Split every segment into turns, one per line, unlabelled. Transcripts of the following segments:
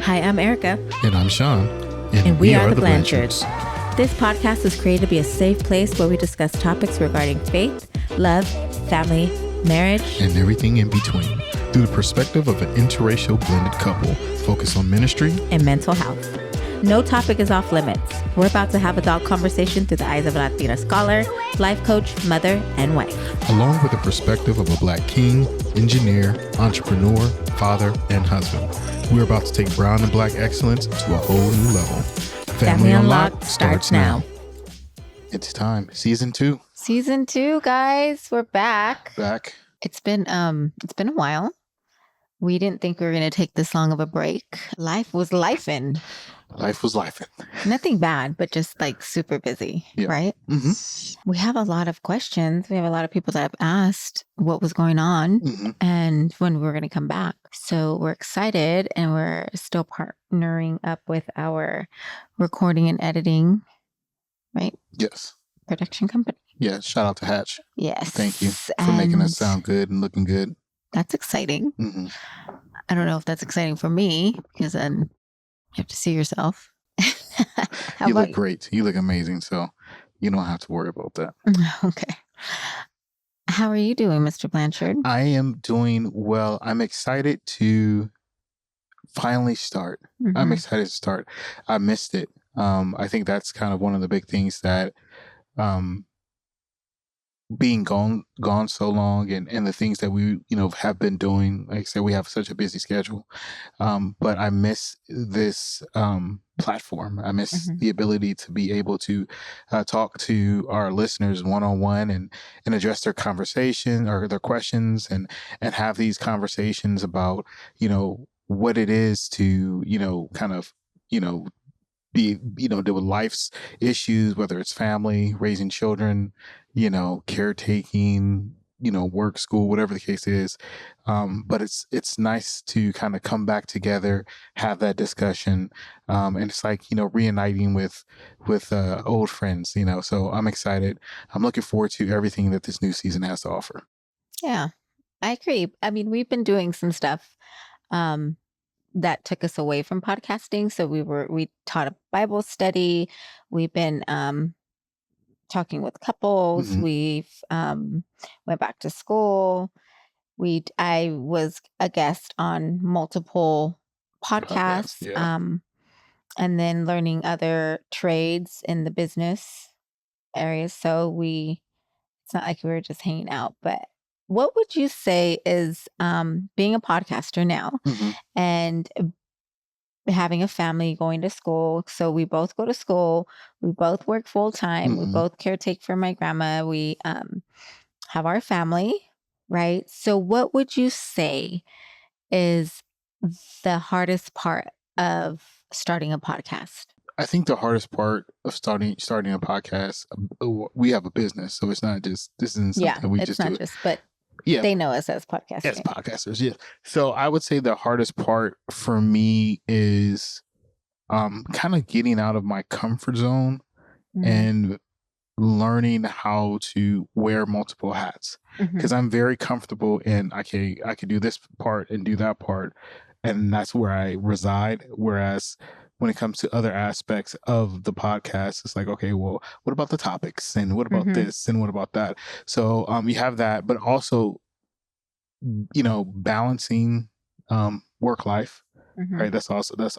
Hi, I'm Erika.
And I'm Sean.
And we are the Blanchards. This podcast is created to be a safe place where we discuss topics regarding faith, love, family, marriage,
and everything in between through the perspective of an interracial blended couple focused on ministry
and mental health. No topic is off limits. We're about to have adult conversation through the eyes of a Latina scholar, life coach, mother, and wife.
Along with the perspective of a Black king, engineer, entrepreneur, father, and husband. We're about to take brown and Black excellence to a whole new level.
Family Unlocked starts now.
It's time. Season 2.
Season 2, guys. We're back.
It's
been a while. We didn't think we were going to take this long of a break. Life was lifing.
Nothing
bad, but just like super busy, right?
Mm-hmm.
We have a lot of questions. We have a lot of people that have asked what was going on and when we were going to come back. So we're excited, and we're still partnering up with our recording and editing, right?
Yes.
Production company.
Yeah. Shout out to Hatch.
Yes.
Thank you for making us sound good and looking good.
That's exciting.
Mm-hmm.
I don't know if that's exciting for me, because then you have to see yourself.
You look great. You look amazing. So you don't have to worry about that.
Okay. How are you doing, Mr. Blanchard?
I am doing well. I'm excited to finally start.
Mm-hmm.
I'm excited to start. I missed it. I think that's kind of one of the big things that being gone so long and the things that we have been doing. Like I said, we have such a busy schedule, but I miss this platform. I miss the ability to be able to talk to our listeners one-on-one and address their conversation or their questions and have these conversations about what it is to kind of be deal with life's issues, whether it's family, raising children, caretaking, work, school, whatever the case is. But it's nice to kind of come back together, have that discussion, and it's like reuniting with old friends. So I'm excited. I'm looking forward to everything that this new season has to offer.
Yeah, I agree. I mean, we've been doing some stuff that took us away from podcasting. So we taught a Bible study. We've been talking with couples. We've went back to school. I was a guest on multiple podcasts, and then learning other trades in the business areas. So it's not like we were just hanging out, but what would you say is being a podcaster now and having a family, going to school? So we both go to school. We both work full time. We both caretake for my grandma. We have our family, right? So what would you say is the hardest part of starting a podcast?
I think the hardest part of starting a podcast, we have a business, so it's not just this isn't something we just do.
But they know us as podcasters.
As podcasters, yeah. So I would say the hardest part for me is kind of getting out of my comfort zone and learning how to wear multiple hats, because I'm very comfortable in I could do this part and do that part, and that's where I reside. Whereas when it comes to other aspects of the podcast, it's like, okay, well, what about the topics, and what about this, and what about that? So you have that, but also balancing work life, right? That's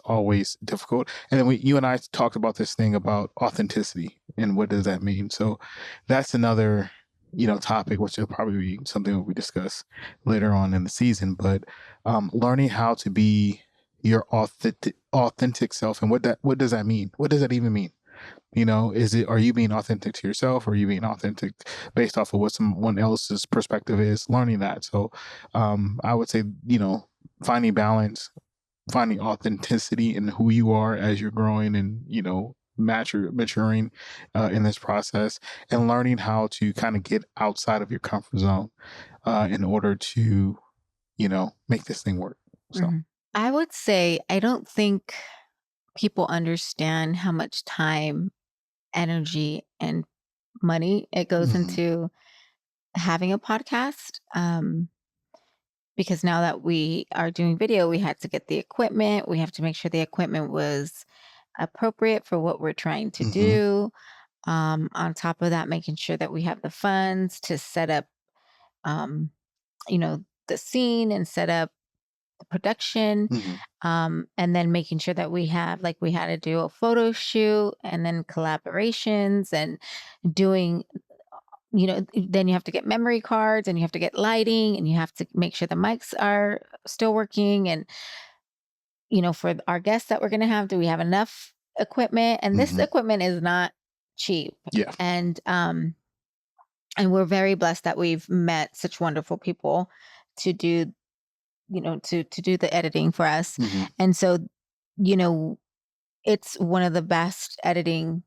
always difficult. And then you and I talked about this thing about authenticity and what does that mean. So that's another topic, which will probably be something that we discuss later on in the season. But learning how to be your authentic self, and what does that mean? What does that even mean? Are you being authentic to yourself, or are you being authentic based off of what someone else's perspective is? Learning that. So I would say, finding balance, finding authenticity in who you are as you're growing and, maturing in this process, and learning how to kind of get outside of your comfort zone in order to, make this thing work. So
I would say, I don't think people understand how much time, energy, and money it goes into having a podcast. because now that we are doing video, we had to get the equipment. We have to make sure the equipment was appropriate for what we're trying to
Mm-hmm.
do. On top of that, making sure that we have the funds to set up, um, the scene and set up the production.
Mm-hmm.
And then making sure that we had to do a photo shoot and then collaborations and doing, then you have to get memory cards and you have to get lighting and you have to make sure the mics are still working. And, for our guests that we're going to have, do we have enough equipment? And this
Mm-hmm.
equipment is not cheap.
Yeah.
And we're very blessed that we've met such wonderful people to do, to do the editing for us.
Mm-hmm.
And so, you know, it's one of the best editing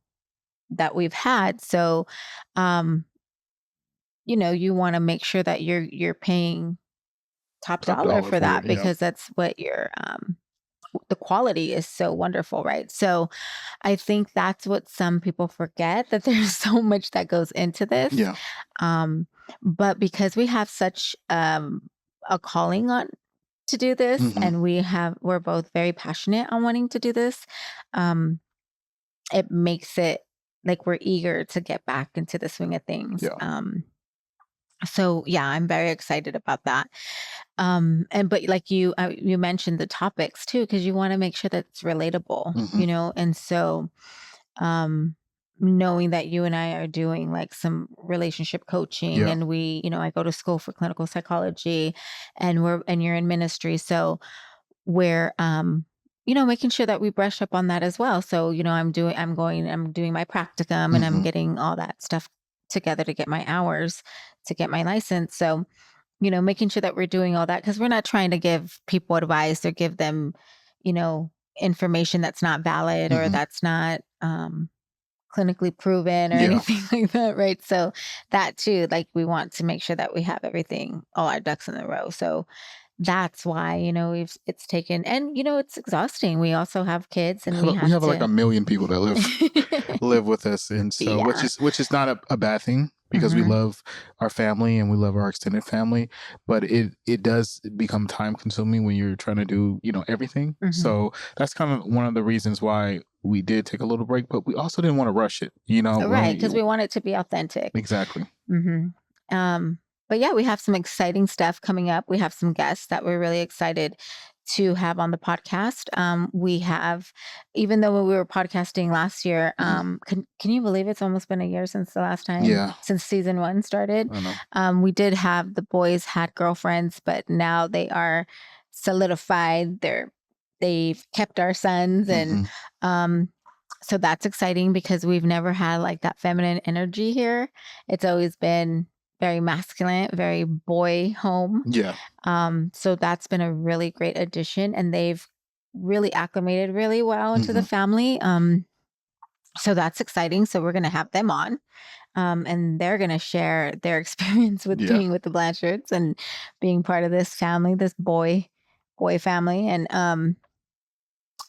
that we've had. So, um, you want to make sure that you're paying top
Top
dollar
dollar
for
for it.
that,
Yeah.
because that's what the quality is so wonderful, right? So I think that's what some people forget, that there's so much that goes into this.
Yeah.
Um, but because we have such a calling on to do this,
Mm-hmm.
and we're both very passionate on wanting to do this, um, it makes it like we're eager to get back into the swing of things.
Yeah.
So yeah, I'm very excited about that. But like you mentioned the topics too, because you want to make sure that it's relatable,
Mm-hmm.
and so um knowing that you and I are doing like some relationship coaching,
Yeah.
and I go to school for clinical psychology, and you're in ministry, so we're making sure that we brush up on that as well. So, I'm doing my practicum, and I'm
Mm-hmm.
getting all that stuff together to get my hours to get my license. So, making sure that we're doing all that, because we're not trying to give people advice or give them, you know, information that's not valid or
Mm-hmm.
that's not clinically proven or
Yeah.
anything like that, right? So that too, like we want to make sure that we have everything, all our ducks in a row. So that's why, it's taken, and it's exhausting. We also have kids and we
We
have
have like
to.
a million people that live with us, and so
Yeah.
which is not a bad thing, because we
Hmm.
love our family and we love our extended family, but it does become time consuming when you're trying to do everything.
Hmm.
So that's kind of one of the reasons why we did take a little break, but we also didn't want to rush it. When
Right. Because we want it to be authentic.
exactly.
Hmm. Um, but yeah, we have some exciting stuff coming up. We have some guests that we're really excited to have on the podcast. We have, even though we were podcasting last year,
Mhm.
can you believe it's almost been a year since the last time,
Yeah,
since season 1 started?
I know.
We did have the boys had girlfriends, but now they are solidified. They've kept our sons, and
Hmm.
um, so that's exciting because we've never had like that feminine energy here. It's always been very masculine, very boy home.
Yeah.
So that's been a really great addition, and they've really acclimated really well into the
Hmm.
family. So that's exciting. So we're going to have them on, and they're going to share their experience with
Yeah.
being with the Blanchards and being part of this family, this boy family, and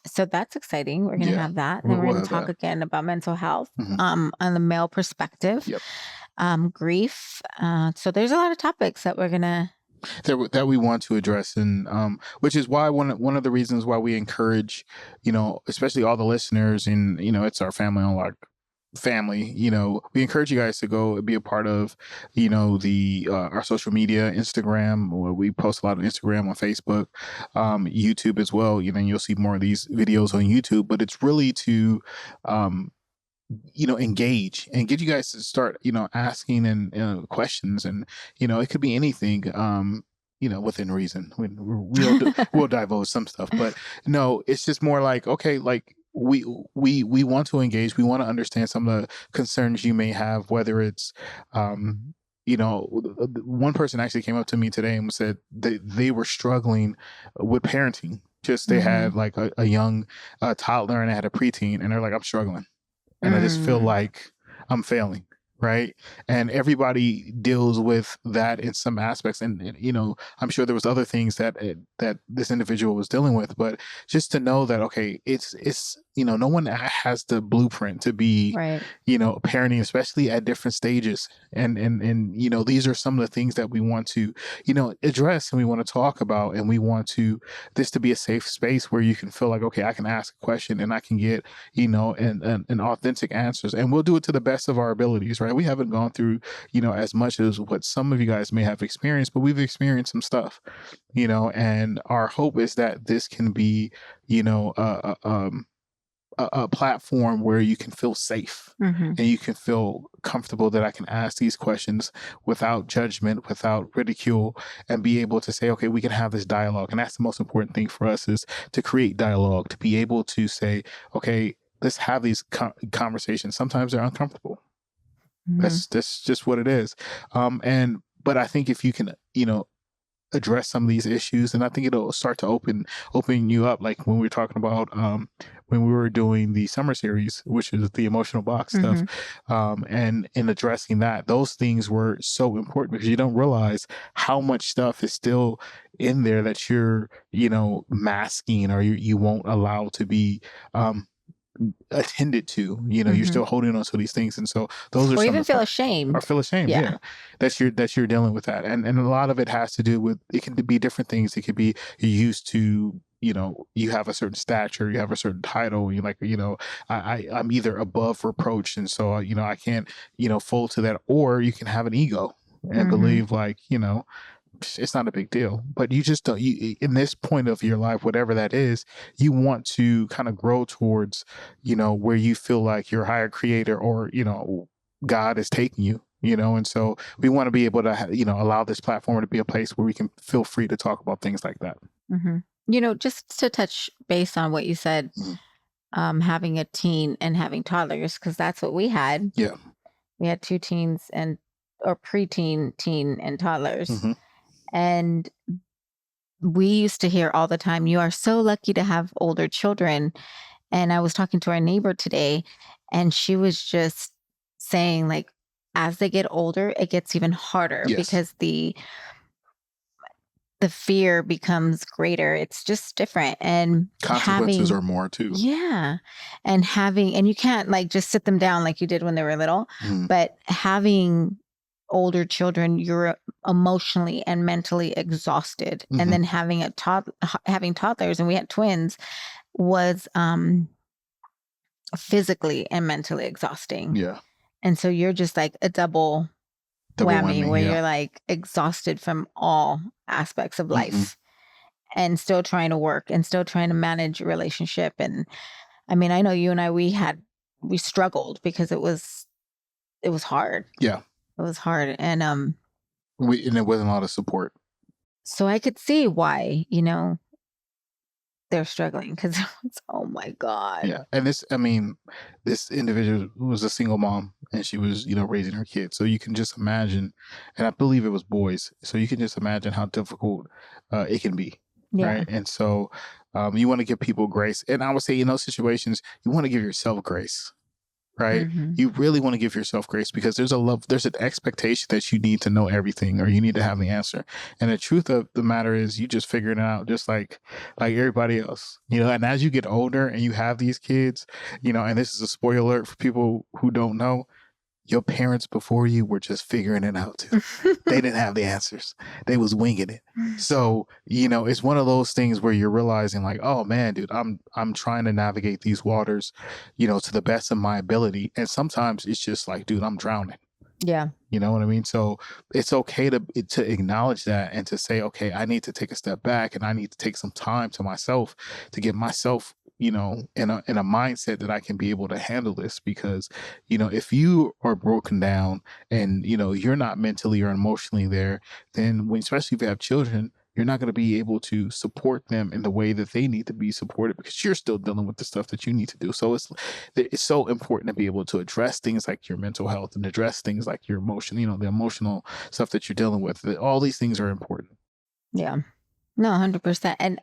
so that's exciting. We're going to
Yeah.
have that, and then we're
We'll
going to
have
talk
that.
again about mental health,
Hmm.
on the male perspective,
Yep.
grief. So there's a lot of topics that we're gonna.
That we want to address, and which is why one of the reasons why we encourage, especially all the listeners, and it's our family on like family, we encourage you guys to go be a part of the our social media, Instagram, where we post a lot on Instagram, on Facebook, YouTube as well. You'll see more of these videos on YouTube, but it's really to um engage and get you guys to start asking and questions, and it could be anything, within reason. We'll divulge some stuff, but no, it's just more like, okay, like we want to engage, we want to understand some of the concerns you may have, whether it's one person actually came up to me today and said they were struggling with parenting. Just they
Mhm.
had like a young toddler, and they had a preteen, and they're like, I'm struggling, and I just feel
Mm.
like I'm failing, right? And everybody deals with that in some aspects, and I'm sure there was other things that that this individual was dealing with, but just to know that, okay, it's no one has the blueprint to be,
Right.
parenting, especially at different stages. And these are some of the things that we want to, address, and we want to talk about, and we want this to be a safe space where you can feel like, okay, I can ask a question and I can get, an authentic answers, and we'll do it to the best of our abilities, right? We haven't gone through, as much as what some of you guys may have experienced, but we've experienced some stuff, and our hope is that this can be, you know, a platform where you can feel safe
Mm-hmm.
and you can feel comfortable that I can ask these questions without judgment, without ridicule, and be able to say, okay, we can have this dialogue. And that's the most important thing for us, is to create dialogue, to be able to say, okay, let's have these conversations. Sometimes they're uncomfortable.
Mm-hmm.
That's just what it is. But I think if you can, address some of these issues, and I think it'll start to open you up, like when we were talking about when we were doing the summer series, which is the emotional box stuff, and in addressing that, those things were so important, because you don't realize how much stuff is still in there that you're masking, or you won't allow to be attended to. You're still holding on to these things, and so those are
Or
some
even
of the
feel ashamed.
or feel ashamed.
Yeah.
Yeah, that you're dealing with that, and a lot of it has to do with, it can be different things. It could be you're used to, you have a certain stature, you have a certain title, and you're like, I'm either above reproach, and so I can't fold to that. Or you can have an ego and believe, like, it's not a big deal. But you just don't, in this point of your life, whatever that is, you want to kind of grow towards, where you feel like your higher creator, or God is taking you, and so we want to be able to allow this platform to be a place where we can feel free to talk about things like that.
Just to touch base on what you said, having a teen and having toddlers, because that's what we had.
Yeah.
We had 2 teens, or preteen, teen, and toddlers.
Mm-hmm.
And we used to hear all the time, "You are so lucky to have older children." And I was talking to our neighbor today, and she was just saying, like, as they get older, it gets even harder,
Yes.
because the fear becomes greater. It's just different. And
Consequences are more too.
Yeah. And you can't, like, just sit them down like you did when they were little, but having older children, you're emotionally and mentally exhausted. And then having having toddlers, and we had twins, was physically and mentally exhausting.
Yeah.
And so you're just like a double whammy, where you're like exhausted from all aspects of life, and still trying to work and still trying to manage a relationship. And I mean, I know you and I, we struggled, because it was hard.
Yeah.
It was hard. And
and there wasn't a lot of support.
so I could see why, they're struggling, because oh my God.
Yeah. And this individual was a single mom, and she was, raising her kids. So you can just imagine, and I believe it was boys. So you can just imagine how difficult it can be.
Yeah.
Right. And so you want to give people grace. And I would say in those situations, you want to give yourself grace. Right. You really want to give yourself grace, because there's an expectation that you need to know everything, or you need to have the answer. And the truth of the matter is, you just figuring it out, just like everybody else, and as you get older and you have these kids, and this is a spoiler alert for people who don't know, your parents before you were just figuring it out too. They didn't have the answers. They was winging it. So, it's one of those things where you're realizing, like, oh man, dude, I'm trying to navigate these waters, to the best of my ability. And sometimes it's just like, dude, I'm drowning.
Yeah.
You know what I mean? So it's okay to acknowledge that, and to say, okay, I need to take a step back, and I need to take some time to myself, to get myself, in a mindset that I can be able to handle this. Because, if you are broken down, and, you're not mentally or emotionally there, then especially if you have children, you're not going to be able to support them in the way that they need to be supported, because you're still dealing with the stuff that you need to do. So it's so important to be able to address things like your mental health, and address things like your emotion, the emotional stuff that you're dealing with. All these things are important.
Yeah. No, 100%. And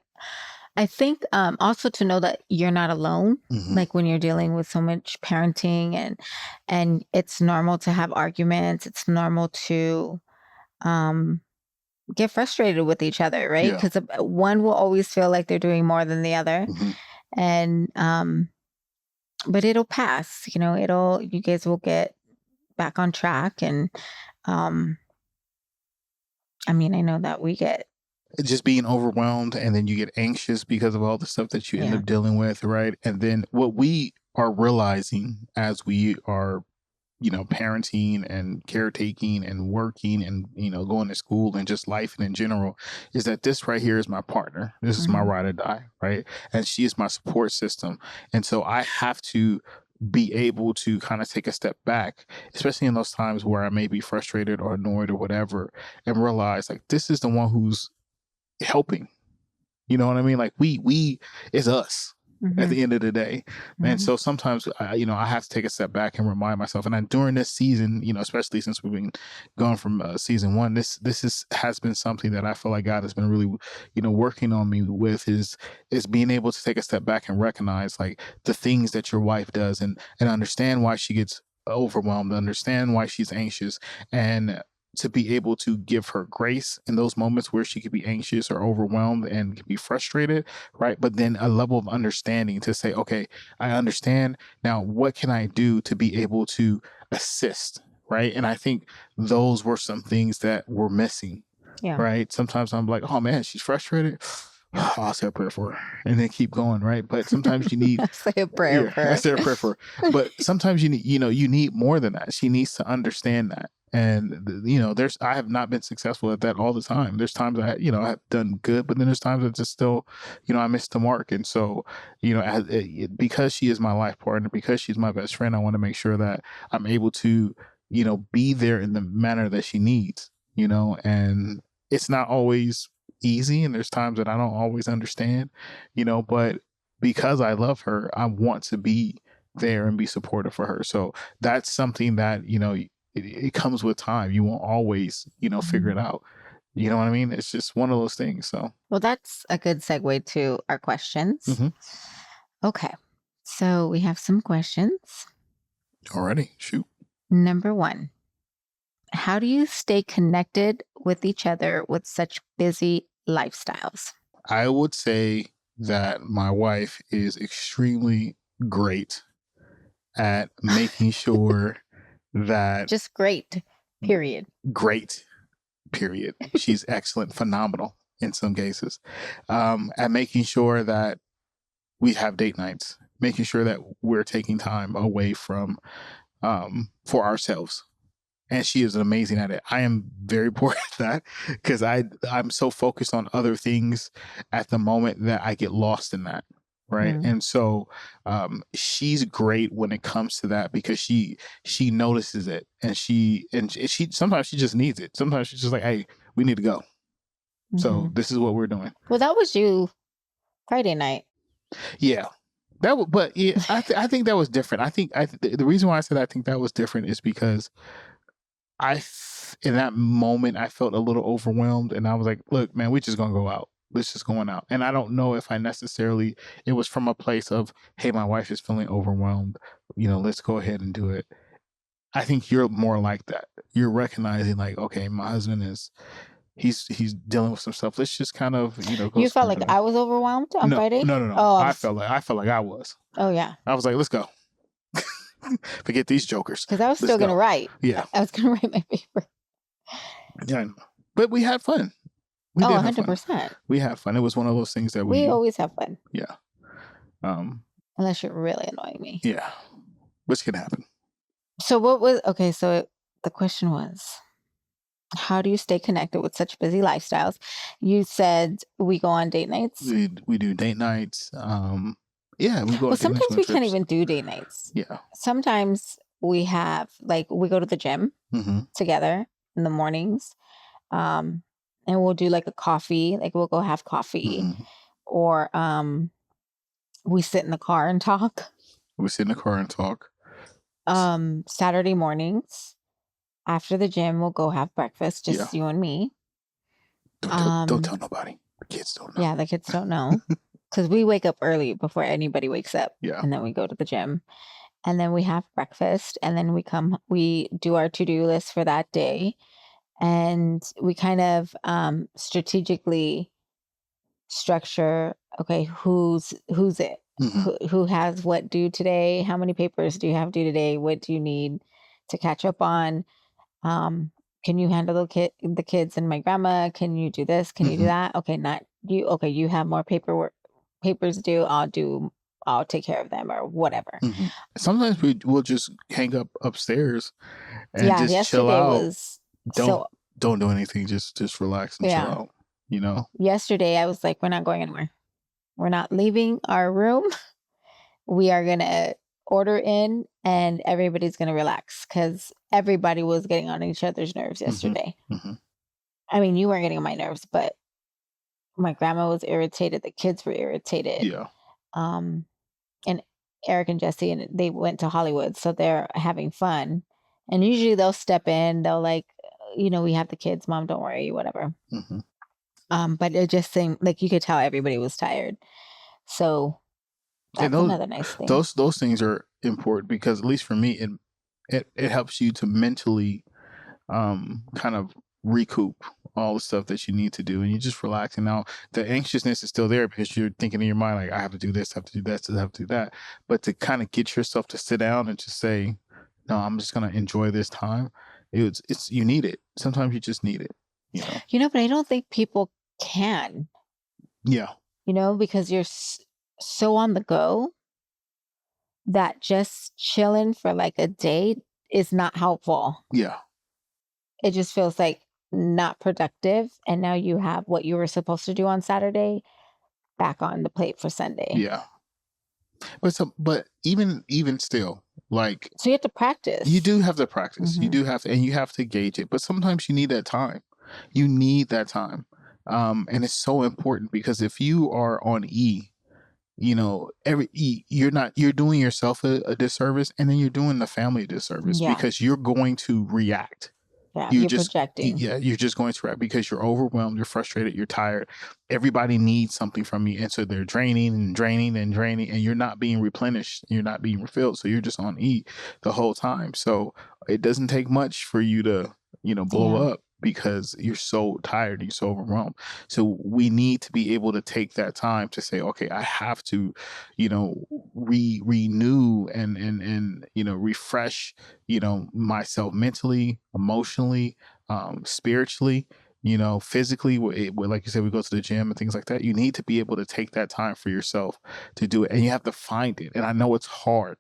I think also to know that you're not alone, like when you're dealing with so much parenting, and it's normal to have arguments. It's normal to get frustrated with each other, right?
Yeah.
Because one will always feel like they're doing more than the other. And but it'll pass, you guys will get back on track. And I mean, I know that we get,
just being overwhelmed, and then you get anxious because of all the stuff that you end
yeah.
up dealing with, right? And then what we are realizing as we are, parenting and caretaking and working and, going to school and just life and in general, is that this right here is my partner. This is my
Mhm.
ride or die, right? And she is my support system. And so I have to be able to kind of take a step back, especially in those times where I may be frustrated or annoyed or whatever, and realize like this is the one who's helping. You know what I mean? Like we it's us at
Mhm.
the end of the day. And
Mhm.
so sometimes I have to take a step back and remind myself. And during this season, especially since we've been going from season one, this has been something that I feel like God has been really, working on me with is being able to take a step back and recognize like the things that your wife does and understand why she gets overwhelmed, understand why she's anxious, and to be able to give her grace in those moments where she could be anxious or overwhelmed and could be frustrated, right? But then a level of understanding to say, okay, I understand. Now, what can I do to be able to assist, right? And I think those were some things that were missing,
Yeah.
right? Sometimes I'm like, oh man, she's frustrated. I'll say a prayer for her and then keep going, right? But sometimes you need,
Say a prayer
yeah,
for
I
her.
said a prayer for her. But sometimes you need, you need more than that. She needs to understand that. And I have not been successful at that all the time. There's times I have done good, but then there's times that just still, I missed the mark. And so, because she is my life partner, because she's my best friend, I want to make sure that I'm able to, be there in the manner that she needs, and it's not always easy. And there's times that I don't always understand, but because I love her, I want to be there and be supportive for her. So that's something that, it comes with time. You won't always, figure
Mhm.
it out. You know what I mean? It's just one of those things. So,
Well, that's a good segue to our questions.
mhm.
Okay. So we have some questions.
Alrighty, shoot.
Number one, how do you stay connected with each other with such busy lifestyles?
I would say that my wife is extremely great at making sure that
Just great, period.
great, period. She's excellent, phenomenal in some cases, at making sure that we have date nights, making sure that we're taking time away from for ourselves. And she is amazing at it. I am very poor at that because I'm so focused on other things at the moment that I get lost in that. Right.
Mm.
And so she's great when it comes to that because she notices it and she sometimes she just needs it. Sometimes she's just like, hey, we need to go. So
Mhm.
this is what we're doing.
Well, that was you Friday night.
Yeah. But yeah, I think that was different. I think the reason why I said I think that was different is because in that moment I felt a little overwhelmed, and I was like, "Look, man, we just gonna go out. Let's just going out." And I don't know if I necessarily it was from a place of, "Hey, my wife is feeling overwhelmed. Let's go ahead and do it." I think you're more like that. You're recognizing like, okay, my husband is he's dealing with some stuff. Let's just kind of go
You felt
spend
like
the night.
I was overwhelmed on
No,
Friday?
no, no, no.
Oh,
I felt like I was.
oh yeah.
I was like, let's go. Forget these jokers.
Because I was
Let's
still going to
go.
write.
Yeah.
I was going to write my paper.
Yeah. But we had fun. We
Oh,
did have fun.
100%.
We had fun. It was one of those things that
We
we,
always have fun.
yeah. Um,
Unless you're really annoying me.
yeah. Which can happen.
So the question was, how do you stay connected with such busy lifestyles? You said we go on date nights.
We do date nights. Yeah, we go
Well,
on date nights,
sometimes
go on
we can't
trips.
even do date nights.
Yeah.
Sometimes we have, like, we go to the gym
Mm-hmm.
together in the mornings. Um, and we'll do like a coffee, like we'll go have coffee,
Mm-hmm.
or we sit in the car and talk.
We sit in the car and talk.
Saturday mornings after the gym, we'll go have breakfast,
Yeah.
just you and me.
Don't tell nobody. The kids don't know.
Yeah, the kids don't know because we wake up early before anybody wakes up,
Yeah.
and then we go to the gym, and then we have breakfast, and then we do our to-do list for that day, and we kind of strategically structure, okay, who's it,
Hmm.
who has what due today, how many papers do you have due today, what do you need to catch up on, um, can you handle the kids and my grandma, can you do this, can you do
Hmm.
that, okay, not you, okay, you have more papers due, I'll take care of them or whatever.
Hmm. Sometimes we will just hang up upstairs and
Yeah,
just chill
yesterday
out.
was
Don't
so
don't do anything. Just relax and chill
yeah,
out. You know.
yesterday I was like, we're not going anywhere, we're not leaving our room. We are gonna order in and everybody's gonna relax because everybody was getting on each other's nerves
Hmm.
yesterday.
Hmm.
I mean, you weren't getting on my nerves, but my grandma was irritated, the kids were irritated.
Yeah.
Um, and Eric and Jesse, and they went to Hollywood, so they're having fun. And usually they'll step in, they'll like, we have the kids, mom, don't worry, whatever.
Hmm.
But it just seemed like you could tell everybody was tired. So
And
that's another nice thing.
those things are important because at least for me, it helps you to mentally kind of recoup all the stuff that you need to do, and you just relax. And now the anxiousness is still there because you're thinking in your mind like, I have to do this, I have to do that, I have to do that. But to kind of get yourself to sit down and just say, no, I'm just gonna enjoy this time. It's you need it. Sometimes you just need it. You know.
But I don't think people can,
Yeah.
because you're so on the go that just chilling for like a day is not helpful.
Yeah.
It just feels like not productive. And now you have what you were supposed to do on Saturday back on the plate for Sunday.
Yeah. But even still, like
So you have to
you
practice.
do have to practice. You
Hmm.
do have to, and you have to gauge it. But sometimes you need that time. You need that time. And it's so important because if you are on E, you're doing yourself a disservice, and then you're doing the family a disservice
Yeah.
because you're going to react.
Yeah.
You
You're
just
projecting.
yeah, you're just going to react because you're overwhelmed, you're frustrated, you're tired. Everybody needs something from you, and so they're draining and draining and draining, and you're not being replenished, you're not being refilled, so you're just on E the whole time. So it doesn't take much for you to blow
Yeah.
up because you're so tired, you're so overwhelmed. So we need to be able to take that time to say, okay, I have to renew and refresh myself mentally, emotionally, spiritually, physically. Like you said, we go to the gym and things like that. You need to be able to take that time for yourself to do it, and you have to find it. And I know it's hard.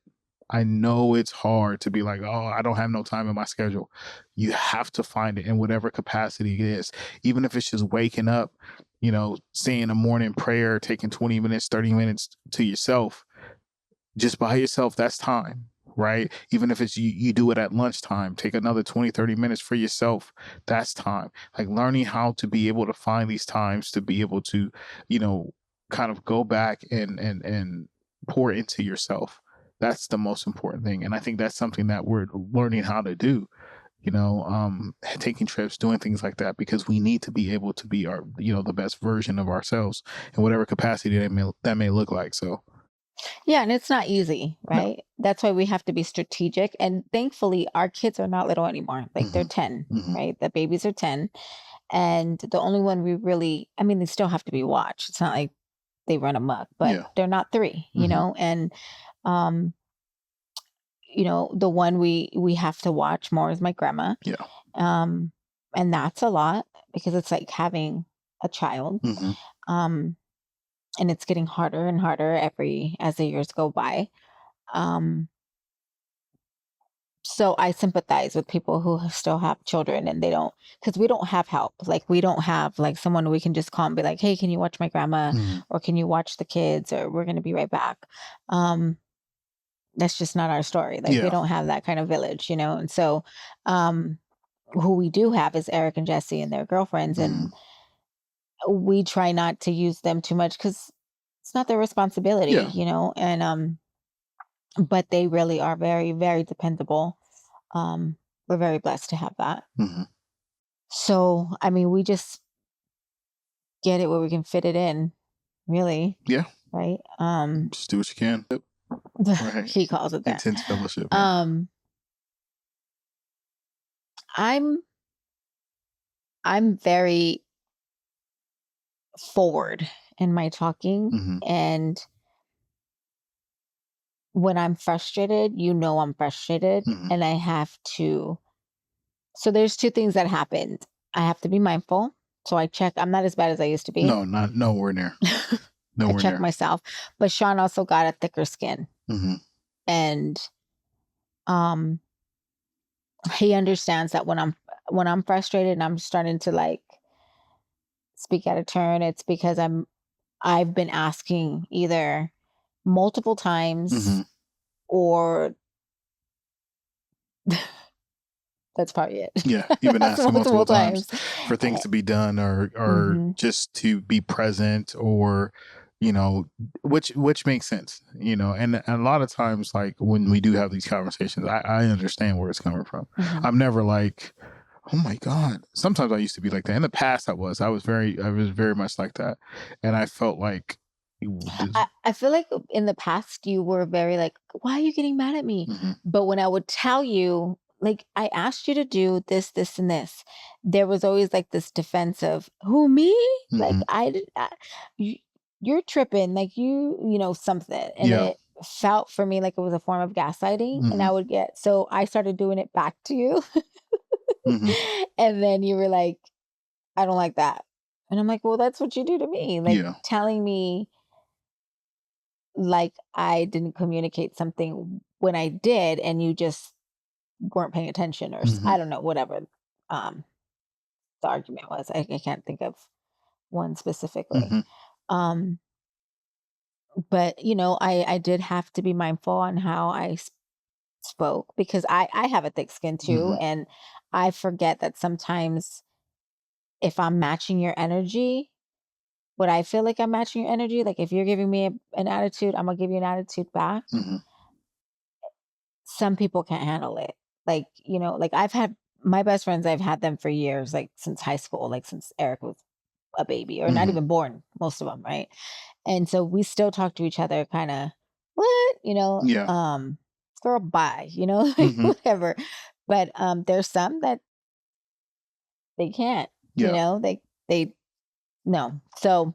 I know it's hard to be like, oh, I don't have no time in my schedule. You have to find it in whatever capacity it is, even if it's just waking up, saying a morning prayer, taking 20 minutes, 30 minutes to yourself, just by yourself. That's time, right? Even if it's you do it at lunchtime, take another 20, 30 minutes for yourself. That's time. Like learning how to be able to find these times to be able to, you know, kind of go back and pour into yourself. That's the most important thing. And I think that's something that we're learning how to do, taking trips, doing things like that, because we need to be able to be our, the best version of ourselves in whatever capacity that may look like. So
Yeah. And it's not easy,
no.
right? That's why we have to be strategic. And thankfully, our kids are not little anymore. Like they're
Hmm.
10,
Hmm.
right? The babies are 10. And the only one we really, I mean, they still have to be watched. It's not like they run amok, but
Yeah.
they're not 3,
Hmm.
and, um, the one we have to watch more is my grandma.
Yeah.
Um, and that's a lot because it's like having a child.
Hmm.
Um, and it's getting harder and harder as the years go by. Um, so I sympathize with people who still have children and they don't, because we don't have help. Like we don't have like someone we can just call and be like, hey, can you watch my grandma?
Hmm.
Or can you watch the kids? Or we're gonna be right back. Um, that's just not our story. Like we
Yeah.
don't have that kind of village, And so um who we do have is Eric and Jesse and their girlfriends,
Hmm.
and we try not to use them too much because it's not their responsibility,
Yeah.
and but they really are very, very dependable. We're very blessed to have that.
Hmm.
So, I mean, we just get it where we can fit it in, really,
Yeah.
right?
Just do what you can. Yep. Right.
He calls it that.
Intense fellowship. Yeah.
Um, I'm I'm very forward in my talking,
Hmm.
and when I'm frustrated, I'm frustrated,
Mhm.
and I have to. So there's two things that happened. I have to be mindful. So I check. I'm not as bad as I used to be.
No, not nowhere near.
I
Nowhere
check
near.
myself. But Sean also got a thicker skin,
Mhm.
and um, he understands that when I'm frustrated and I'm starting to like speak out of turn, it's because I've been asking either multiple times
Mhm.
or that's probably it.
Yeah, you've been
That's
asking multiple
multiple
times
times.
for things to be done, or
Mm-hmm.
just to be present, or you know, which makes sense, and a lot of times, like when we do have these conversations, I understand where it's coming from.
Mm-hmm.
I'm never like, oh my god. Sometimes I used to be like that. In the past, I was very much like that, and I felt like this.
I feel like in the past you were very like, why are you getting mad at me?
Mhm.
But when I would tell you, like, I asked you to do this, this, and this, there was always like this defense of who me? Like
Mhm.
you, you're tripping, like something, and
Yeah.
it felt for me like it was a form of gaslighting, and
Mhm.
I would get so I started doing it back to you,
Mhm.
and then you were like, I don't like that, and I'm like, well, that's what you do to me, like
Yeah.
telling me like I didn't communicate something when I did and you just weren't paying attention or
Mhm.
I don't know, whatever um the argument was. I can't think of one specifically.
Mhm.
Um but I did have to be mindful on how spoke because I have a thick skin too,
Mhm.
and I forget that sometimes if I'm matching your energy, what I feel like I'm matching your energy, like if you're giving me an attitude, I'm gonna give you an attitude back.
Mhm.
Some people can't handle it. Like, like I've had my best friends, I've had them for years, like since high school, like since Eric was a baby or not
Mhm.
even born, most of them, right? And so we still talk to each other kind of, what,
Yeah.
girl, bye, like
Mhm.
whatever. But there's some that they can't,
Yeah.
they no. So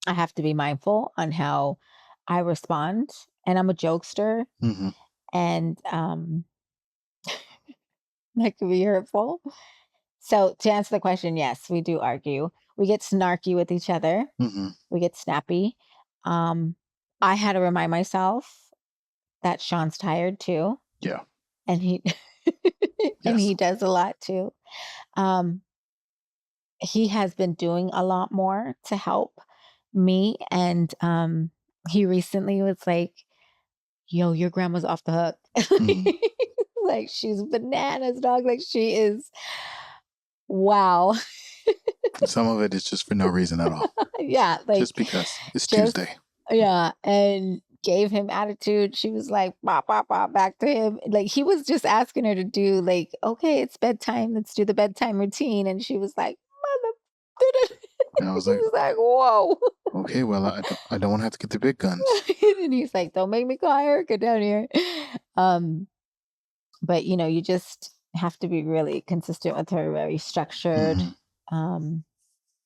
I have to be mindful on how I respond. And I'm a jokester
Mhm.
and that could be hurtful. So to answer the question, yes, we do argue. We get snarky with each other.
Mhm.
We get snappy. Um, I had to remind myself that Sean's tired too,
Yeah.
and he and
Yes.
he does a lot too. Um, he has been doing a lot more to help me, and he recently was like, "Yo, your grandma's off the hook."
Mhm.
Like she's bananas, dog. Like she is. Wow.
Some of it is just for no reason at all.
Yeah, like
Just because it's
just
Tuesday.
yeah, and gave him attitude. She was like, "Bop, bop, bop," back to him. Like he was just asking her to do like, "Okay, it's bedtime. Let's do the bedtime routine." And she was like, "Mother,"
And I was
he
like,
was like, "Whoa!"
okay, well, I don't want to have to get the big guns.
And he's like, "Don't make me call Erica down here." Um, but you just have to be really consistent with her, very structured.
Mhm.
Um,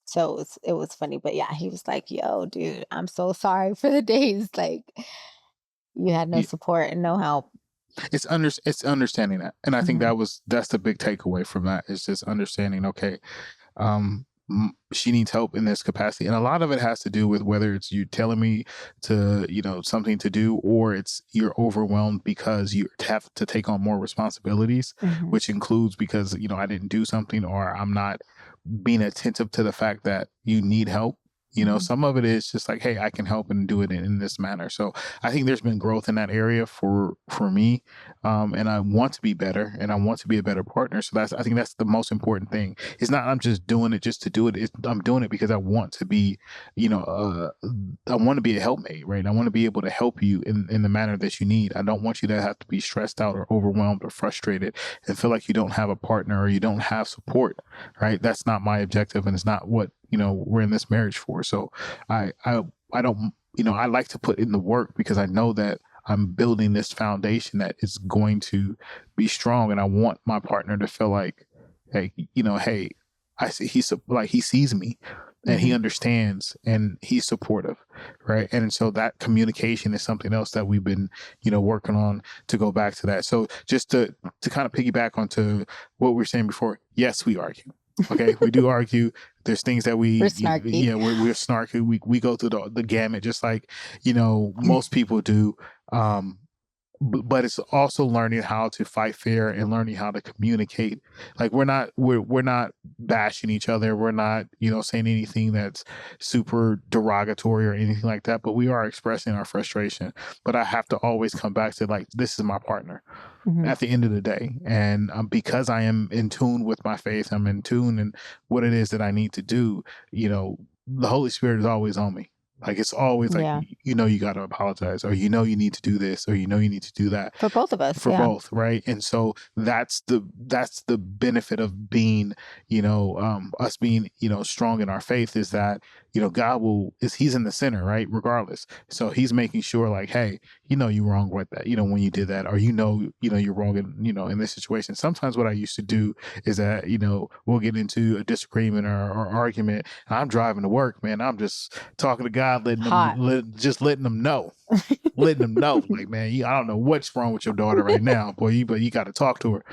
So it was funny, but yeah, he was like, "Yo, dude, I'm so sorry for the days like you had no
Yeah.
support and no help."
It's understanding that, and I think
Mhm,
that's the big takeaway from that, is just understanding. Okay, she needs help in this capacity, and a lot of it has to do with whether it's you telling me to, something to do, or it's you're overwhelmed because you have to take on more responsibilities,
mhm,
which includes because I didn't do something, or I'm not being attentive to the fact that you need help.
mhm,
Some of it is just like, hey, I can help and do it in this manner. So I think there's been growth in that area for me, and I want to be better, and I want to be a better partner. So I think that's the most important thing. It's not I'm just doing it just to do it. I'm doing it because I want to be, I want to be a helpmate, right? I want to be able to help you in the manner that you need. I don't want you to have to be stressed out or overwhelmed or frustrated and feel like you don't have a partner or you don't have support, right? That's not my objective, and it's not what we're in this marriage for. So I don't, I like to put in the work because I know that I'm building this foundation that is going to be strong, and I want my partner to feel like, hey, hey, I see he sees me, and he understands and he's supportive, right? And so that communication is something else that we've been, working on, to go back to that. So just to kind of piggyback onto what we were saying before, yes, we argue. Okay, we do argue. There's things that
We're snarky.
we're snarky. We go through the gamut, just like most people do. But it's also learning how to fight fair and learning how to communicate. Like we're not bashing each other. We're not, saying anything that's super derogatory or anything like that, but we are expressing our frustration. But I have to always come back to, like, this is my partner at the end of the day. And because I am in tune with my faith, I'm in tune in what it is that I need to do, the Holy Spirit is always on me. Like, it's always like,
Yeah.
you got to apologize, or you need to do this, or you need to do that.
For both of us.
For both, right? And so that's the benefit of being, us being, strong in our faith, is that, God he's in the center, right? Regardless. So he's making sure, like, hey, you're wrong with that, when you did that, or you're wrong in this situation. Sometimes what I used to do is that, we'll get into a disagreement or argument, and I'm driving to work, man. I'm just talking to God, letting them know. Letting them know, like, man, I don't know what's wrong with your daughter right now, boy, but you got to talk to her.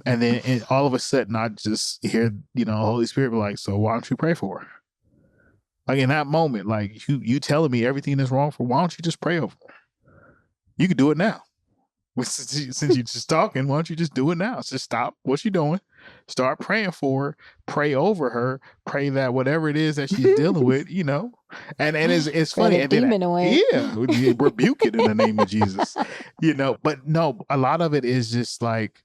And then all of a sudden, I just hear, Holy Spirit be like, so why don't you pray for her? Like, in that moment, like, you telling me everything is wrong for, why don't you just pray over her? You can do it now. Since you're just talking, why don't you just do it now? Just stop what you're doing, start praying for her, pray over her, pray that whatever it is that she's dealing with, and it's funny. And then, rebuke it in the name of Jesus, But no, a lot of it is just like,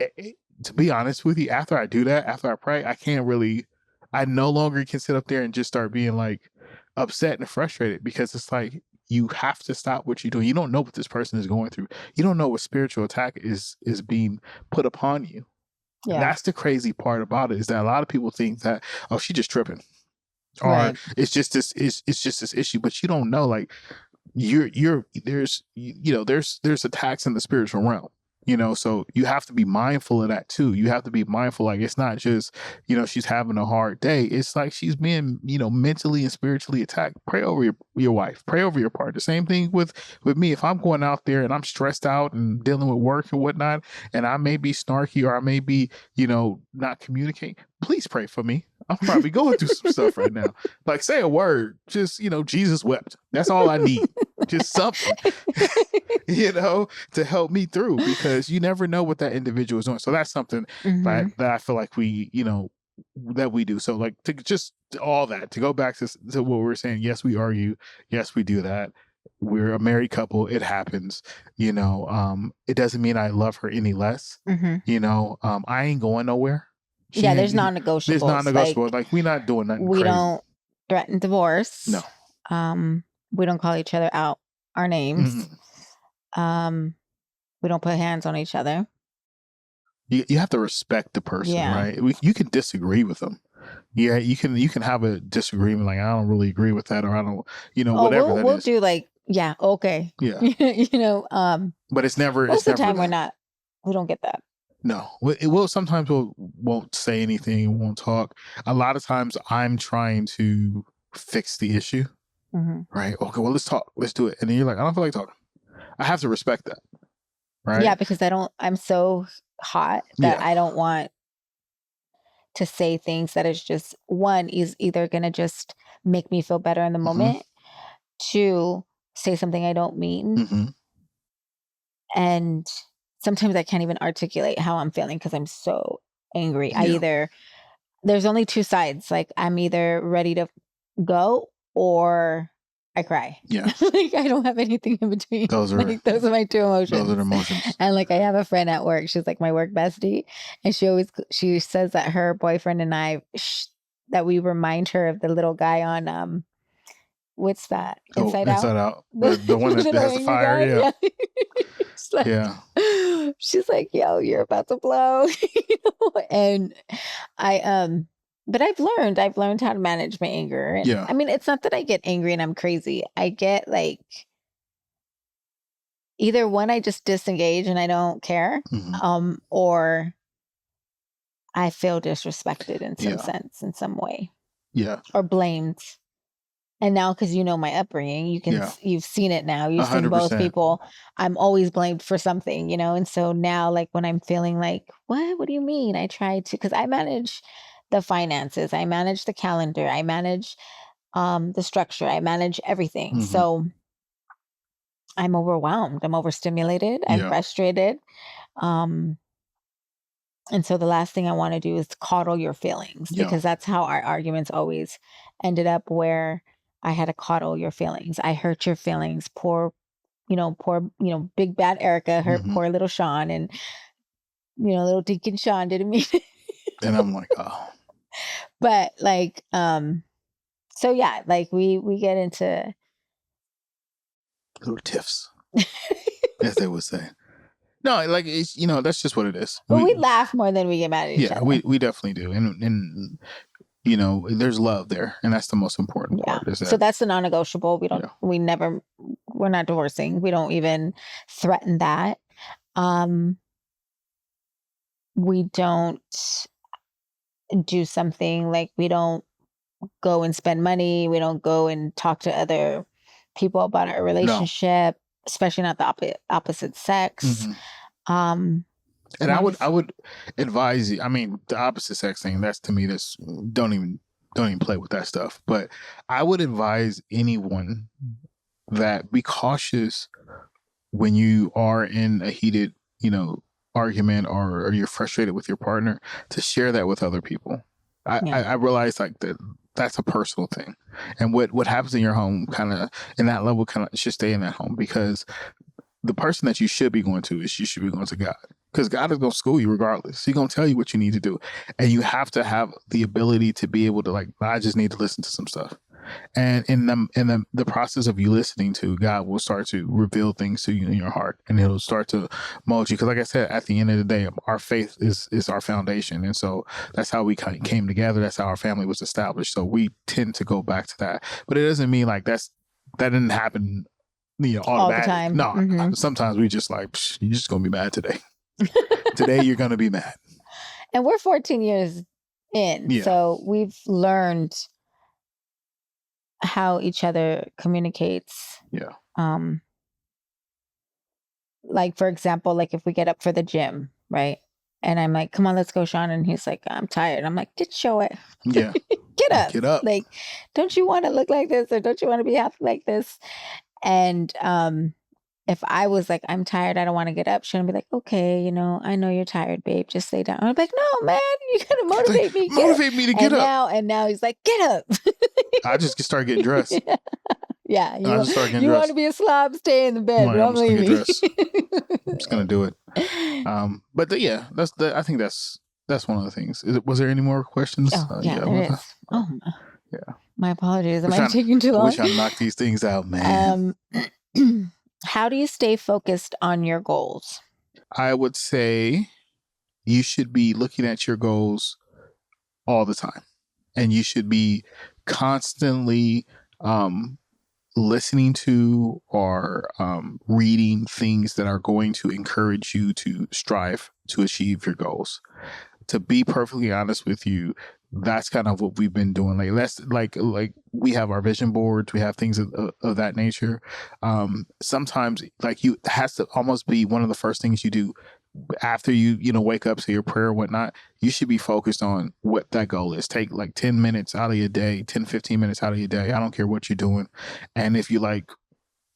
to be honest with you, after I do that, after I pray, I no longer can sit up there and just start being like upset and frustrated, because it's like, you have to stop what you're doing. You don't know what this person is going through. You don't know what spiritual attack is being put upon you. Yeah. That's the crazy part about it, is that a lot of people think that, oh, she's just tripping, or right, it's just this issue, but you don't know, like, there's attacks in the spiritual realm. So you have to be mindful of that too. You have to be mindful, like, it's not just, she's having a hard day. It's like she's being, mentally and spiritually attacked. Pray over your wife, pray over your partner. Same thing with me. If I'm going out there and I'm stressed out and dealing with work and whatnot, and I may be snarky, or I may be, not communicating, please pray for me. I'm probably going through some stuff right now. Like, say a word, just, Jesus wept. That's all I need. Just something, to help me through, because you never know what that individual is doing. So that's something that I feel like we, that we do. So, like, to just all that, to go back to what we were saying, yes, we argue. Yes, we do that. We're a married couple. It happens, it doesn't mean I love her any less. I ain't going nowhere.
There's non-negotiables.
There's non-negotiable. Like, we're not doing nothing
we
crazy.
Don't threaten divorce.
No.
We don't call each other out our names. We don't put hands on each other.
You have to respect the person, right? You can disagree with them. Yeah, you can have a disagreement, like, I don't really agree with that, or I don't, whatever
we'll do, like, okay.
Yeah. But it's never.
Most of the time, we don't get that.
No, it will. Sometimes won't say anything, won't talk. A lot of times I'm trying to fix the issue, right? Okay, well, let's talk. Let's do it. And then you're like, I don't feel like talking. I have to respect that, right?
Yeah, because I'm so hot that I don't want to say things that is just, one, is either going to just make me feel better in the moment, two, say something I don't mean. And sometimes I can't even articulate how I'm feeling because I'm so angry. Yeah. There's only two sides. Like, I'm either ready to go or I cry. Yeah. Like, I don't have anything in between. Those are my two emotions.
Those are the emotions.
And, like, I have a friend at work. She's like my work bestie. And she says that her boyfriend and I, that we remind her of the little guy on, what's that? Inside Out?
Inside Out. The one that has the fire. Yeah.
She's like, yo, you're about to blow. And but I've learned how to manage my anger. And, I mean, it's not that I get angry and I'm crazy. I get, like, either one, I just disengage and I don't care, or I feel disrespected in some sense, in some way.
Yeah.
or blamed. And now, because you know my upbringing, you've seen it now. You've seen both
100%.
people. I'm always blamed for something, and so now, like, when I'm feeling like, what do you mean? I try to, because I manage the finances, I manage the calendar, I manage the structure, I manage everything.
Mm-hmm.
So I'm overwhelmed, I'm overstimulated, I'm
Yeah.
frustrated. Um, and so the last thing I want to do is coddle your feelings,
Yeah.
because that's how our arguments always ended up, where I had to coddle your feelings. I hurt your feelings. Poor, big bad Erika hurt
Mm-hmm.
poor little Sean, and little Deacon Sean didn't mean it.
And I'm like, oh,
But like, so yeah, like we get into
little tiffs, as they would say. No, like, it's, that's just what it is.
but we laugh more than we get mad at each
Yeah,
other.
we definitely do. And there's love there, and that's the most important
Yeah.
part. Is that
So that's the non-negotiable.
Yeah.
We're not divorcing. We don't even threaten that. We don't do something like, we don't go and spend money. We don't go and talk to other people about our relationship, especially not the opposite sex.
Mm-hmm. And
I
I would advise you. I mean, the opposite sex thing, that's, to me, that's, don't even play with that stuff. But I would advise anyone that be cautious when you are in a heated, argument, or you're frustrated with your partner, to share that with other people. I realize, like, that's a personal thing, and what happens in your home, kind of in that level, kind of should stay in that home, because the person that you should be going to is, you should be going to God, because God is going to school you regardless. He's going to tell you what you need to do, and you have to have the ability to be able to, like, I just need to listen to some stuff. And in the process of you listening to God, will start to reveal things to you in your heart, and it'll start to mold you. Because, like I said, at the end of the day, our faith is our foundation, and so that's how we kind of came together. That's how our family was established. So we tend to go back to that, but it doesn't mean like that didn't happen,
all the
automatic.
time.
No,
Mm-hmm.
sometimes we just like, you're just gonna be mad today. Today you're gonna be mad.
And we're 14 years in, so we've learned how each other communicates.
Yeah.
Like, for example, like, if we get up for the gym, right? And I'm like, come on, let's go, Sean. And he's like, I'm tired. I'm like, just show it.
Yeah.
Get up.
Get up.
Like, don't you want to look like this, or don't you want to be happy like this? And if I was like, I'm tired, I don't want to get up, she'll be like, okay, I know you're tired, babe, just lay down. I'm like, no, man, you gotta motivate me.
Motivate me to get up.
And now he's like, get up.
I just start getting dressed.
Yeah.
I just start getting
you
dressed.
want to be a slob, stay in the bed.
I'm
Don't
just gonna
leave
get
me.
dressed. I'm just gonna do it. But I think that's one of the things. Was there any more questions?
Oh, there is. Oh,
yeah.
My apologies. Am I taking too long?
We're trying to knock these things out, man.
How do you stay focused on your goals?
I would say you should be looking at your goals all the time, and you should be constantly listening to, or reading things that are going to encourage you to strive to achieve your goals. To be perfectly honest with you, that's kind of what we've been doing lately. That's like we have our vision boards, we have things of that nature. Sometimes, like, it has to almost be one of the first things you do after you wake up, say your prayer and whatnot. You should be focused on what that goal is. Take like 10 minutes out of your day, 10, 15 minutes out of your day. I don't care what you're doing. And if you like,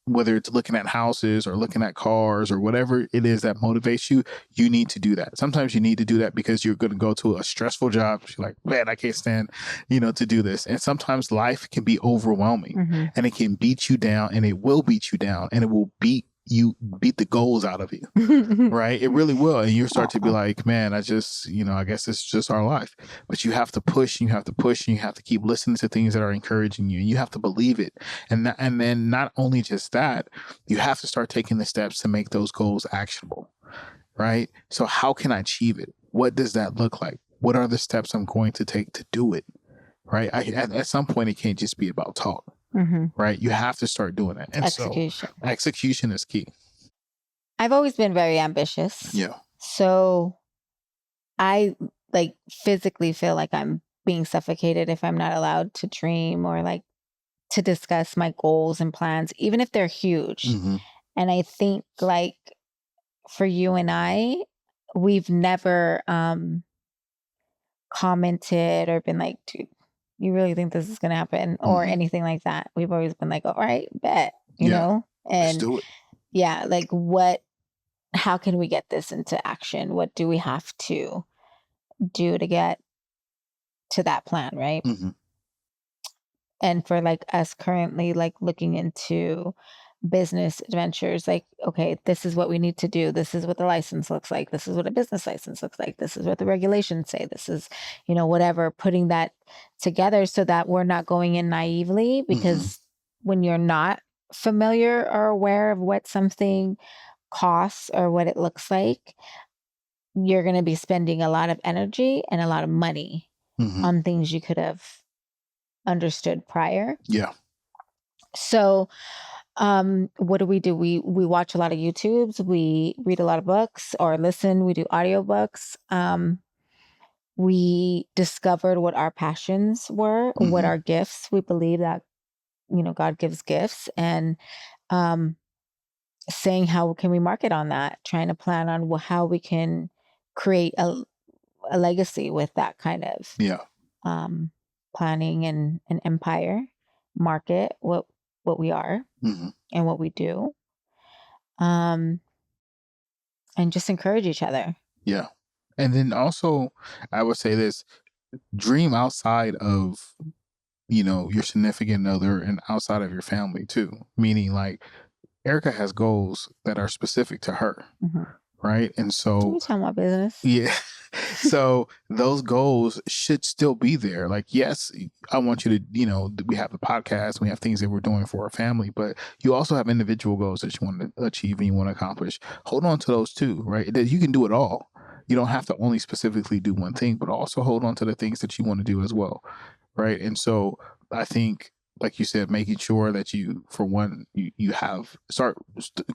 whether it's looking at houses or looking at cars or whatever it is that motivates you, you need to do that. Sometimes you need to do that because you're going to go to a stressful job. You're like, man, I can't stand, to do this. And sometimes life can be overwhelming, and it can beat you down, and it will beat you down, and it will beat the goals out of you. Right? It really will. And you start to be like, man, I guess it's just our life. But you have to push, and you have to push, and you have to keep listening to things that are encouraging you, and you have to believe it. And then not only just that, you have to start taking the steps to make those goals actionable. Right? So how can I achieve it? What does that look like? What are the steps I'm going to take to do it? Right? At some point, it can't just be about talk. Right? You have to start doing it. And
execution.
So execution is key.
I've always been very ambitious.
Yeah.
So I physically feel like I'm being suffocated if I'm not allowed to dream or like to discuss my goals and plans, even if they're huge.
Mm-hmm.
And I think like for you and I, we've never commented or been like, dude, you really think this is going to happen or
Mm-hmm.
anything like that. We've always been like, all right, bet, you
Yeah.
know?
Let's
And
do it.
yeah, like how can we get this into action? What do we have to do to get to that plan, right?
Mm-hmm.
And for like us currently like looking into business adventures, like, okay, this is what we need to do. This is what the license looks like. This is what a business license looks like. This is what the regulations say. This is, whatever, putting that together so that we're not going in naively,
Mm-hmm.
because when you're not familiar or aware of what something costs or what it looks like, you're going to be spending a lot of energy and a lot of money
Mm-hmm.
on things you could have understood prior.
Yeah.
So, what do? We watch a lot of YouTubes, we read a lot of books or listen, we do audiobooks. We discovered what our passions were, what
Mm-hmm.
our gifts. We believe that, God gives gifts, and um saying how can we market on that, trying to plan on how we can create a legacy with that kind of
Yeah.
um planning and an empire, market what we are
Mm-hmm.
and what we do, um, and just encourage each other.
Yeah. And then also, I would say this: dream outside of your significant other and outside of your family too. Meaning, like, Erica has goals that are specific to her,
Mhm.
right? And so,
We talking about business.
yeah. So those goals should still be there. Like, yes, I want you to, we have the podcast, we have things that we're doing for our family, but you also have individual goals that you want to achieve and you want to accomplish. Hold on to those too, right? That you can do it all. You don't have to only specifically do one thing, but also hold on to the things that you want to do as well, right? And so I think, like you said, making sure that you, for one, you have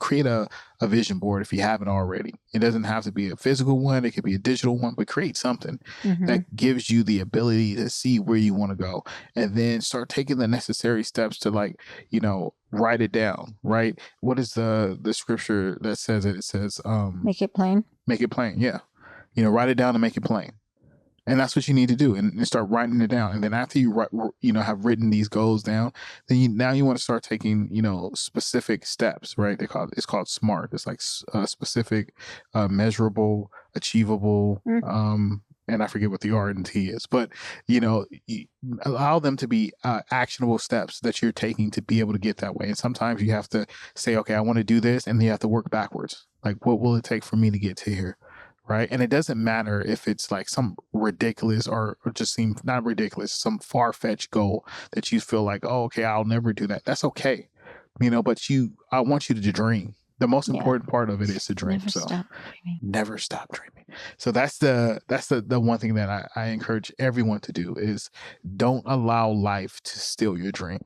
create a vision board if you haven't already. It doesn't have to be a physical one; it could be a digital one, but create something
Mm-hmm.
that gives you the ability to see where you want to go, and then start taking the necessary steps to, like, write it down. Right? What is the scripture that says it? It says,
Make it plain.
make it plain. Yeah, write it down and make it plain. And that's what you need to do, and start writing it down. And then after you write, have written these goals down, then now you want to start taking, specific steps, right? It's called SMART. It's like specific, measurable, achievable,
Mm.
and I forget what the R and T is, but allow them to be actionable steps that you're taking to be able to get that way. And sometimes you have to say, okay, I want to do this, and you have to work backwards. Like, what will it take for me to get to here? Right. And it doesn't matter if it's like some ridiculous or just seem not ridiculous, some far fetched goal that you feel like, oh, okay, I'll never do that. That's okay. But I want you to dream. The most
Yeah.
important part of it is to dream.
Never
So
stop dreaming.
never stop dreaming. So that's the one thing that I encourage everyone to do is don't allow life to steal your dream.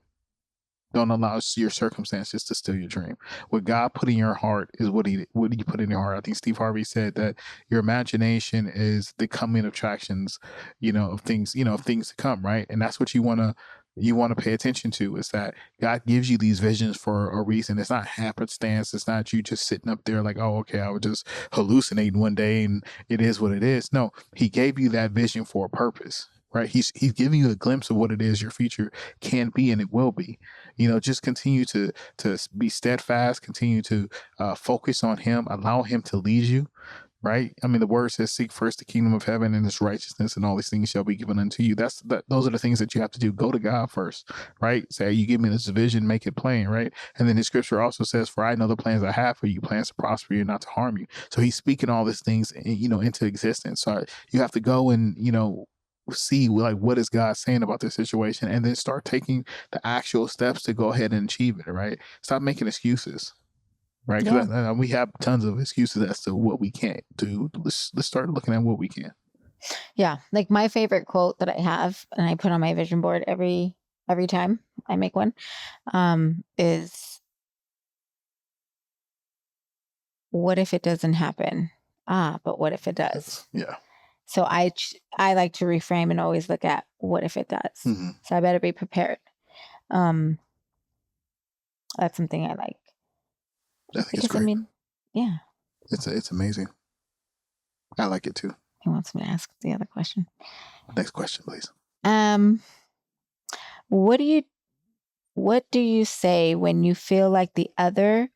Don't allow your circumstances to steal your dream. What God put in your heart is what you put in your heart. I think Steve Harvey said that your imagination is the coming attractions, of things, of things to come, right? And that's what you want to pay attention to, is that God gives you these visions for a reason. It's not happenstance. It's not you just sitting up there like, oh, okay, I was just hallucinating one day and it is what it is. No, He gave you that vision for a purpose, right? He's giving you a glimpse of what it is your future can be and it will be. Just continue to be steadfast, continue to focus on Him, allow Him to lead you. Right? I mean, the word says, "Seek first the kingdom of heaven and His righteousness, and all these things shall be given unto you." Those are the things that you have to do. Go to God first, right? Say, "You give me this vision, make it plain," right? And then the scripture also says, "For I know the plans I have for you, plans to prosper you, not to harm you." So He's speaking all these things, into existence. So you have to go and see, like, what is God saying about this situation, and then start taking the actual steps to go ahead and achieve it. Right? Stop making excuses. Right,
Yeah.
because we have tons of excuses as to what we can't do. Let's start looking at what we can.
Yeah. Like my favorite quote that I have, and I put on my vision board every time I make one, is, what if it doesn't happen? Ah, but what if it does?
Yeah.
So I like to reframe and always look at what if it does.
Mm-hmm.
So I better be prepared. That's something I like.
I think it's
Because
great.
I mean, yeah.
It's amazing. I like it too.
He wants me to ask the other question.
Next question, please.
What do you say when you feel like the other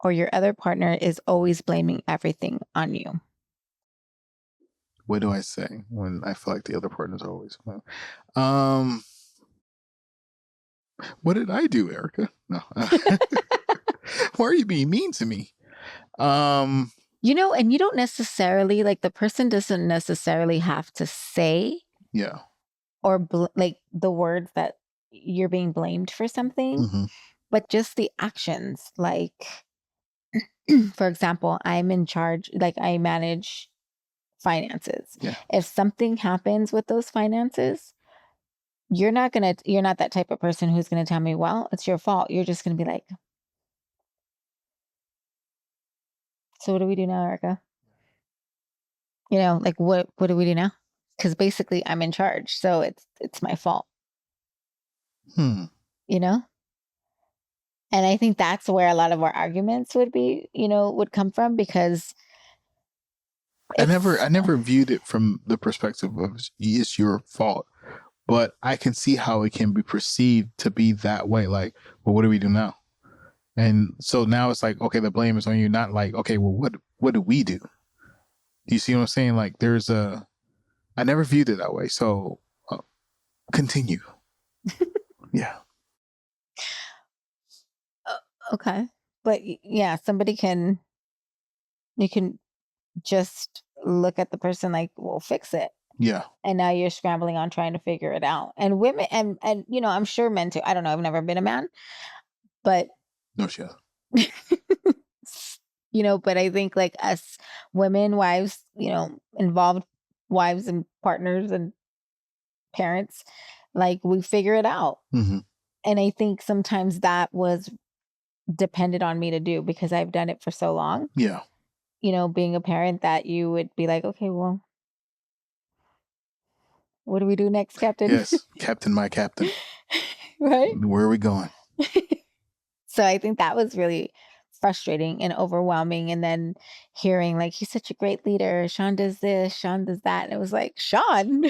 or your other partner is always blaming everything on you?
What do I say when I feel like the other partner's always? What did I do, Erica? No. Why are you being mean to me?
And you don't necessarily, like, the person doesn't necessarily have to say
Yeah.
or like the words that you're being blamed for something,
Mm-hmm.
but just the actions. Like, for example, I'm in charge, like I manage finances.
Yeah.
If something happens with those finances, you're not that type of person who's gonna tell me, well, it's your fault. You're just gonna be like, so what do we do now, Erica? Like what do we do now? Because basically I'm in charge. So it's my fault,
Hmm.
you know? And I think that's where a lot of our arguments would come from, because
I
it's
never viewed it from the perspective of it's your fault, but I can see how it can be perceived to be that way. Like, well, what do we do now? And so now it's like, okay, the blame is on you. Not like, okay, well, what do we do? Do you see what I'm saying? Like, I never viewed it that way. So continue. Yeah.
okay. But yeah, you can just look at the person like, well, fix it.
Yeah.
And now you're scrambling on trying to figure it out. And women, and I'm sure men too. I don't know. I've never been a man, but
No shit.
but I think like us women, wives, involved wives and partners and parents, like we figure it out.
Mm-hmm.
And I think sometimes that was dependent on me to do, because I've done it for so long,
Yeah.
being a parent, that you would be like, okay, well, what do we do next, Captain?
Yes. Captain, my captain.
Right?
Where are we going?
So I think that was really frustrating and overwhelming. And then hearing like, he's such a great leader. Sean does this, Sean does that. And it was like, Sean,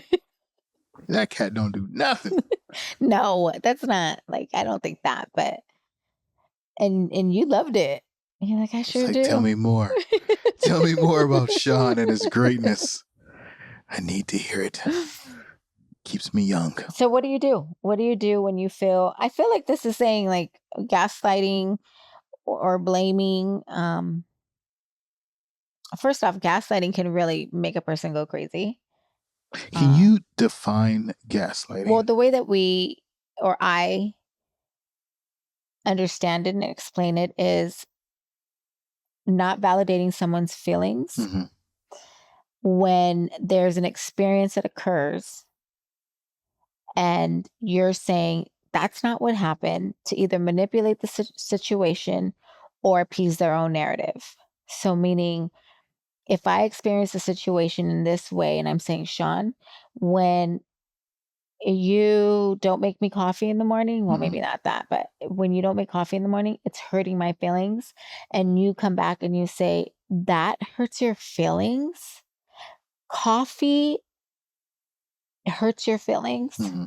That cat don't do nothing.
no, that's not, like, I don't think that, but, and you loved it. And you're like, I
It's
sure
like, tell
do.
me more. Tell me more about Sean and his greatness. I need to hear it. Keeps me young.
So what do you do? What do you do when you I feel like this is saying like gaslighting or blaming. First off, gaslighting can really make a person go crazy.
Can you define gaslighting?
Well, the way that I understand it and explain it is not validating someone's feelings
Mm-hmm.
when there's an experience that occurs and you're saying that's not what happened, to either manipulate the situation or appease their own narrative. So, meaning, if I experience a situation in this way and I'm saying, Sean, when you don't make me coffee in the morning, well,
Mm-hmm.
maybe not that, but when you don't make coffee in the morning, it's hurting my feelings. And you come back and you say, that hurts your feelings. Coffee hurts your feelings.
Mm-hmm.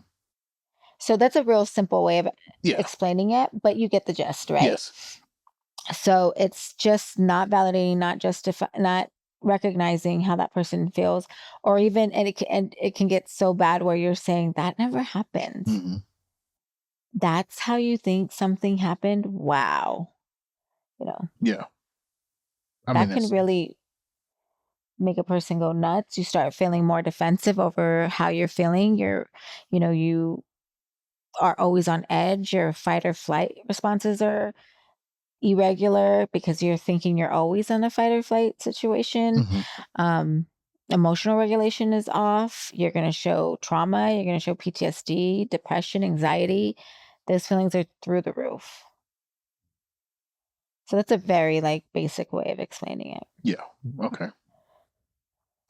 So that's a real simple way of
Yeah.
explaining it, but you get the gist, right?
Yes.
So it's just not validating, not recognizing how that person feels, or even, and it can get so bad where you're saying that never happened.
Mm-hmm.
That's how you think something happened. Wow.
Yeah.
That can really make a person go nuts. You start feeling more defensive over how you're feeling. You are always on edge. Your fight or flight responses are irregular because you're thinking you're always in a fight or flight situation.
Mm-hmm.
Emotional regulation is off. You're going to show trauma. You're going to show PTSD, depression, anxiety. Those feelings are through the roof. So that's a very like basic way of explaining it.
Yeah. Okay.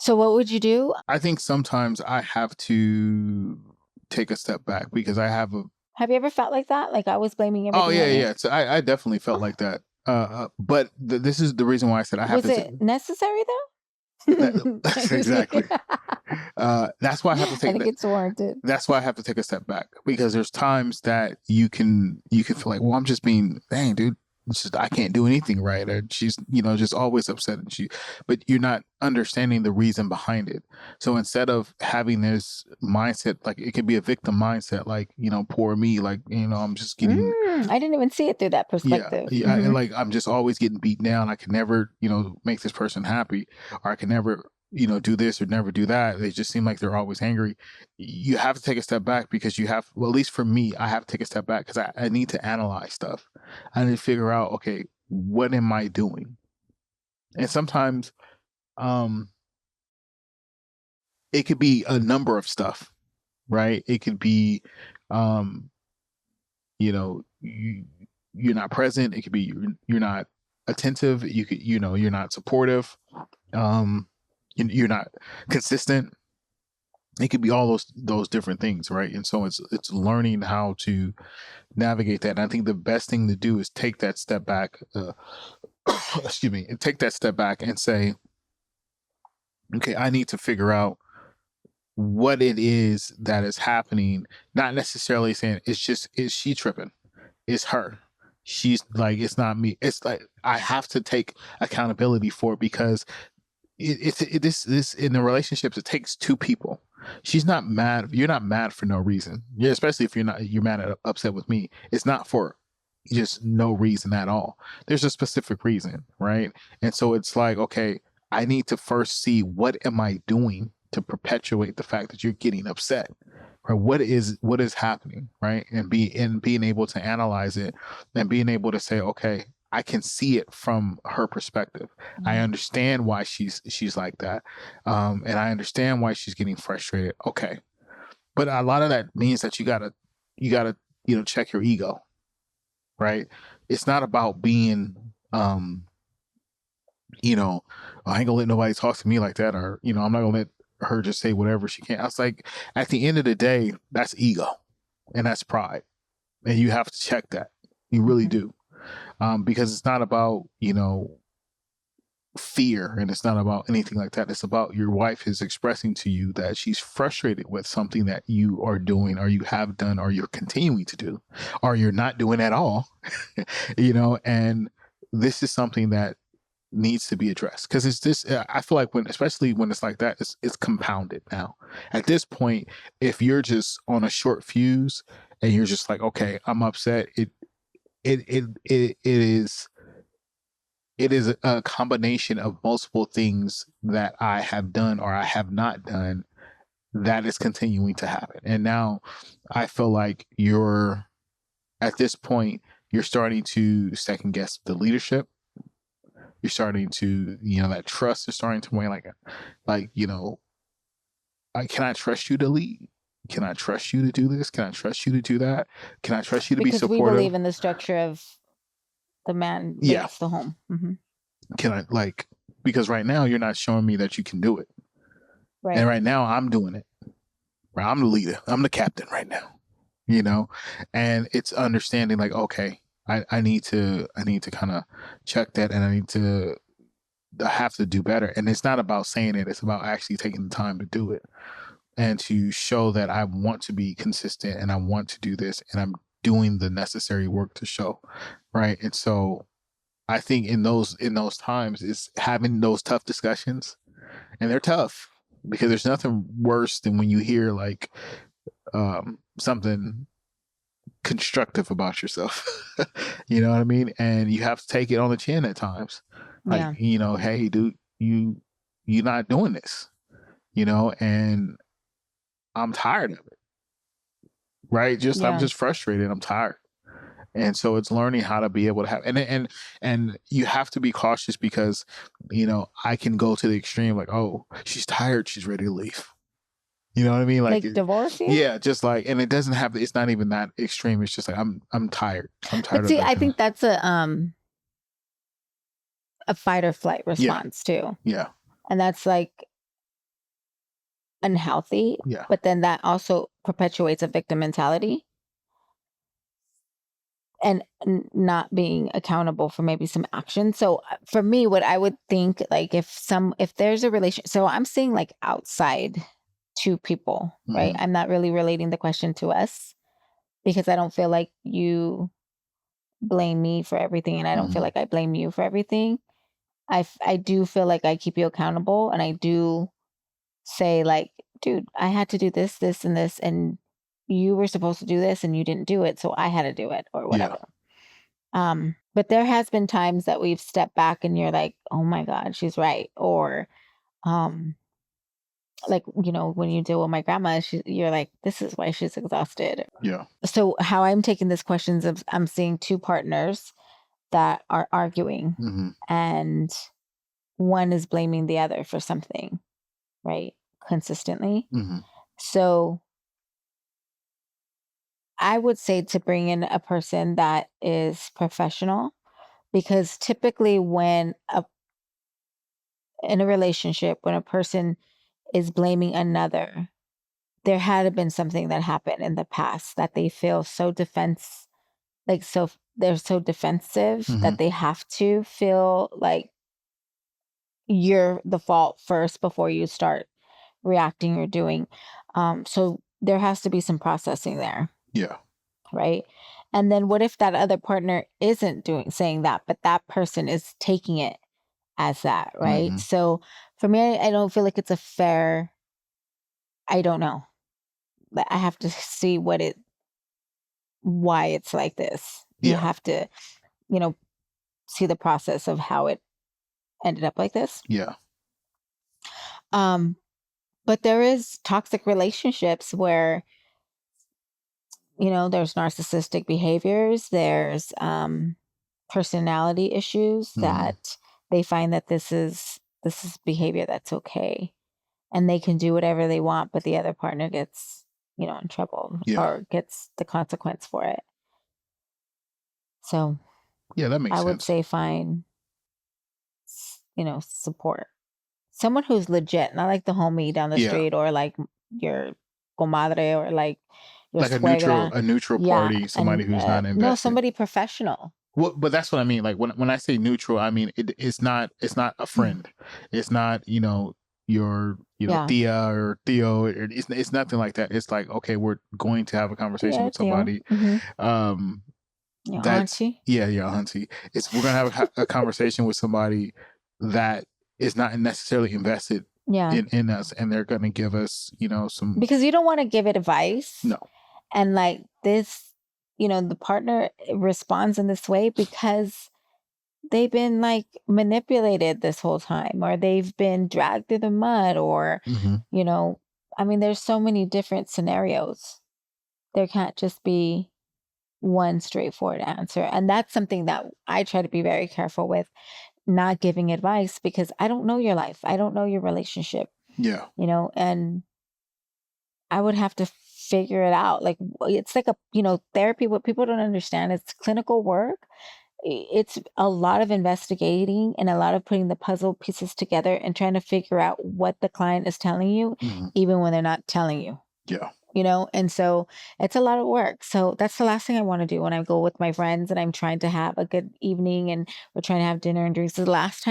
So what would you do?
I think sometimes I have to take a step back because I have a.
Have you ever felt like that? Like I was blaming
Oh
everything
yeah,
on you?
yeah. So I definitely felt like that. But this is the reason why I said I have
Was
to.
it necessary
That,
though? I'm
that's
just kidding.
exactly. That's why I have to
I
take
think
that.
it's warranted.
That's why I have to take a step back because there's times that you can feel like, well, I'm just being, dang, dude, it's just I can't do anything right, or she's just always upset, and but you're not understanding the reason behind it. So instead of having this mindset, like it could be a victim mindset, like poor me, like I'm just getting.
I didn't even see it through that
Yeah,
perspective.
yeah, and like I'm just always getting beat down. I can never, make this person happy, or I can never, do this or never do that. They just seem like they're always angry. You have to take a step back because you have, well, at least for me, I have to take a step back because I need to analyze stuff. I need to figure out, okay, what am I doing? And sometimes, um, it could be a number of stuff, right? It could be, um, you're not present. It could be you're not attentive. You could you're not supportive. Um, you're not consistent. It could be all those different things, right? And so it's learning how to navigate that. And I think the best thing to do is take that step back. Excuse me, and take that step back and say, okay, I need to figure out what it is that is happening. Not necessarily saying it's just is she tripping? It's her. She's like, it's not me. It's like I have to take accountability for it because this in the relationships it takes two people. She's not mad. You're not mad for no reason. Yeah, especially if you're mad at upset with me. It's not for just no reason at all. There's a specific reason, right? And so it's like, okay, I need to first see what am I doing to perpetuate the fact that you're getting upset, or what is happening, right? And being able to analyze it and being able to say, okay, I can see it from her perspective. I
Mhm.
understand why she's like that, and I understand why she's getting frustrated. Okay, but a lot of that means that you gotta check your ego, right? It's not about being, I ain't gonna let nobody talk to me like that, or I'm not gonna let her just say whatever she can. I was like, at the end of the day, that's ego and that's pride, and you have to check that. You really
Mhm.
do, because it's not about fear, and it's not about anything like that. It's about your wife is expressing to you that she's frustrated with something that you are doing, or you have done, or you're continuing to do, or you're not doing at all. And this is something that needs to be addressed because it's this. I feel like especially when it's like that, it's compounded now. At this point, if you're just on a short fuse and you're just like, okay, I'm upset. It is a combination of multiple things that I have done or I have not done that is continuing to happen. And now I feel like you're at this point, you're starting to second guess the leadership. You're starting to, that trust is starting to wane. Can I trust you to lead? Can I trust you to do this? Can I trust you to do that? Can I trust you to be
Because we
supportive?
believe in the structure of the man
Yeah.
leads the home.
Can I because right now you're not showing me that you can do it. And
Right.
right now I'm doing it. Right? I'm the leader. I'm the captain right now. And it's understanding like, okay, I need to kind of check that, and I have to do better. And it's not about saying it, it's about actually taking the time to do it and to show that I want to be consistent and I want to do this and I'm doing the necessary work to show. Right. And so I think in those times is having those tough discussions, and they're tough because there's nothing worse than when you hear like something constructive about yourself. You know what I mean? And you have to take it on the chin at times. Like,
Yeah.
hey dude, you're not doing this, and I'm tired of it. Right? I'm
Yeah.
just frustrated. I'm tired. And so it's learning how to be able to have, and you have to be cautious because I can go to the extreme like, oh, she's tired, she's ready to leave. You know what I mean? Like,
Like divorce you?
yeah, just like, and it doesn't have, it's not even that extreme. It's just like, I'm tired. I'm tired
But
of
see,
that
I
kind of.
think that's a fight or flight
Yeah,
response too.
yeah,
And that's like unhealthy,
Yeah.
but then that also perpetuates a victim mentality and not being accountable for maybe some action. So for me, what I would think, like if there's a relation, so I'm seeing like outside two people, right?
Mm-hmm.
I'm not really relating the question to us because I don't feel like you blame me for everything and I don't feel
Mm-hmm.
like I blame you for everything. I do feel like I keep you accountable and I do say like, dude, I had to do this, this, and this, and you were supposed to do this and you didn't do it, so I had to do it or
Yeah.
whatever. But there has been times that we've stepped back and you're like, oh my God, she's right. Or um, like, when you deal with my grandma, you're like, this is why she's exhausted.
Yeah.
So how I'm taking this questions of I'm seeing two partners that are arguing
Mm-hmm.
and one is blaming the other for something, right? Consistently.
Mm-hmm.
So I would say to bring in a person that is professional because typically in a relationship, when a person is blaming another, there had been something that happened in the past that they feel so they're so defensive
Mm-hmm.
that they have to feel like you're the fault first before you start reacting or doing. So there has to be some processing there,
Yeah.
right? And then what if that other partner isn't saying that, but that person is taking it as that, right?
Mm-hmm.
So for me, I don't feel like it's a fair, I don't know. But I have to see why it's like this. You
Yeah.
have to, you know, see the process of how it ended up like this.
Yeah.
Um, but there is toxic relationships where, there's narcissistic behaviors, there's personality issues
Mm-hmm.
that they find that this is behavior that's okay. And they can do whatever they want, but the other partner gets, in trouble
Yeah.
or gets the consequence for it. So
Yeah. That makes
I would
sense.
say find, support. Someone who's legit, not like the homie down the
Yeah.
street or like your comadre or like your
Like
suegra.
a neutral
Yeah.
party, somebody
And
who's not
no,
invested.
somebody professional.
Well, but that's what I mean. Like when I say neutral, I mean it's not a friend. It's not your
Yeah.
Tia or Theo. It's nothing like that. It's like, okay, we're going to have a conversation
Yeah,
with
Theo.
somebody.
Mm-hmm.
Um,
Your
that's
auntie.
yeah, Hunty. It's we're gonna have a conversation with somebody that is not necessarily invested
Yeah.
in us, and they're gonna give us some.
Because you don't want to give it advice.
No.
And like this, the partner responds in this way because they've been like manipulated this whole time or they've been dragged through the mud or,
Mm-hmm.
I mean, there's so many different scenarios. There can't just be one straightforward answer. And that's something that I try to be very careful with, not giving advice because I don't know your life. I don't know your relationship,
Yeah.
and I would have to figure it out. Like it's like therapy. What people don't understand is clinical work. It's a lot of investigating and a lot of putting the puzzle pieces together and trying to figure out what the client is telling you,
Mm-hmm.
even when they're not telling you.
Yeah.
And so it's a lot of work. So that's the last thing I want to do when I go with my friends and I'm trying to have a good evening and we're trying to have dinner and drinks. The last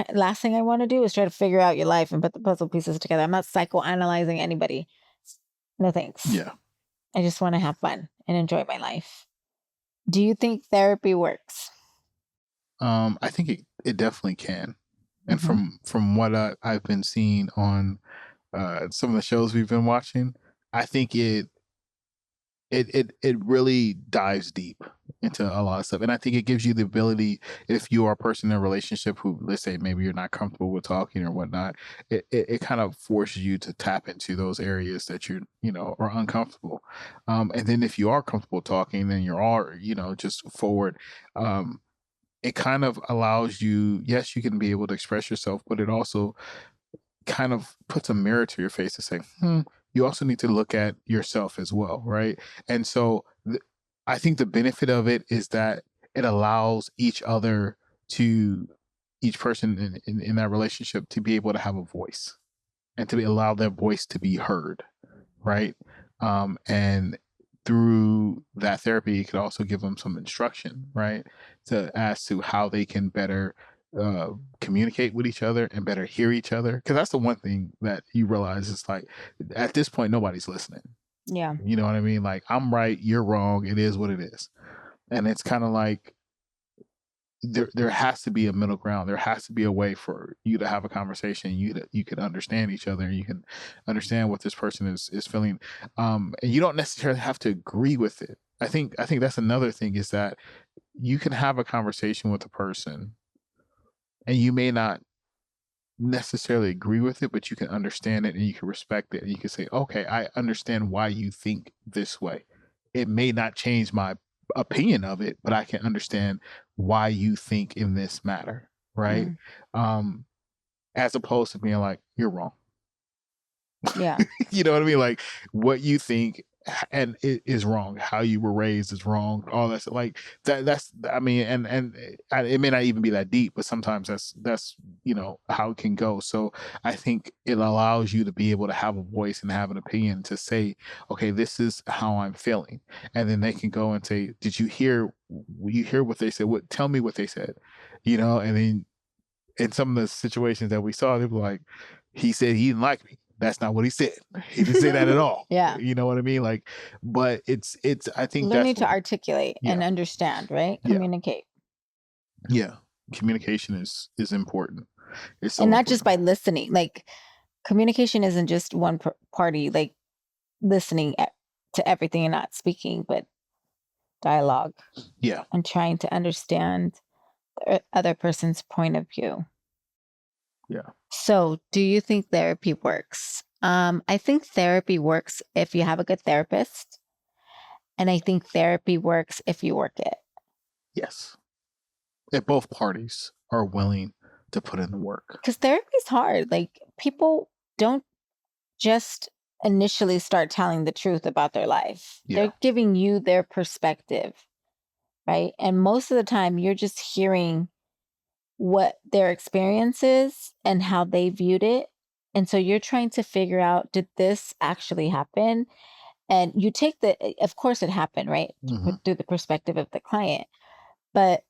thing I want to do is try to figure out your life and put the puzzle pieces together. I'm not psychoanalyzing anybody. No thanks.
Yeah.
I just want to have fun and enjoy my life. Do you think therapy works?
I think it definitely can, and
Mm-hmm.
from what I've been seeing on some of the shows we've been watching, I think it really dives deep into a lot of stuff, and I think it gives you the ability, if you are a person in a relationship who, let's say, maybe you're not comfortable with talking or whatnot, it kind of forces you to tap into those areas that are uncomfortable, and then if you are comfortable talking, then you're all just forward. It kind of allows you, yes, you can be able to express yourself, but it also kind of puts a mirror to your face to say, you also need to look at yourself as well, right? And so I think the benefit of it is that it allows each person in that relationship to be able to have a voice and to allow their voice to be heard, right? And through that therapy, you could also give them some instruction, right, as to how they can better communicate with each other and better hear each other. Because that's the one thing that you realize is like at this point nobody's listening.
Yeah.
You know what I mean? Like I'm right, you're wrong. It is what it is, and it's kind of like there has to be a middle ground. There has to be a way for you to have a conversation. You can understand each other. You can understand what this person is feeling, and you don't necessarily have to agree with it. I think that's another thing is that you can have a conversation with a person, and you may not necessarily agree with it, but you can understand it and you can respect it, and you can say, "Okay, I understand why you think this way. It may not change my opinion of it, but I can understand why you think in this matter," right? Um, as opposed to being like, "You're wrong."
Yeah.
You know what I mean? Like what you think and it is wrong. How you were raised is wrong. All that's like that. That's I mean, it may not even be that deep, but sometimes that's how it can go. So I think it allows you to be able to have a voice and have an opinion to say, okay, this is how I'm feeling, and then they can go and say, did you hear? You hear what they said? What? Tell me what they said. And then in some of the situations that we saw, they were like, he said he didn't like me. That's not what he said. He didn't say that at all.
Yeah.
You know what I mean? Like, but it's I think
Learning
that's
to articulate and understand, right?
Yeah.
Communicate.
Yeah. Communication is important. It's so
And not just
important.
by listening. Like communication isn't just one party like listening to everything and not speaking, but dialogue
Yeah.
and trying to understand the other person's point of view.
Yeah.
So, do you think therapy works? I think therapy works if you have a good therapist, and I think therapy works if you work it.
Yes. If both parties are willing to put in the work.
Because therapy is hard. Like people don't just initially start telling the truth about their life.
Yeah.
They're giving you their perspective, right? And most of the time, you're just hearing what their experience is and how they viewed it. And so you're trying to figure out, did this actually happen? And you take of course it happened, right?
Mhm.
Through the perspective of the client. But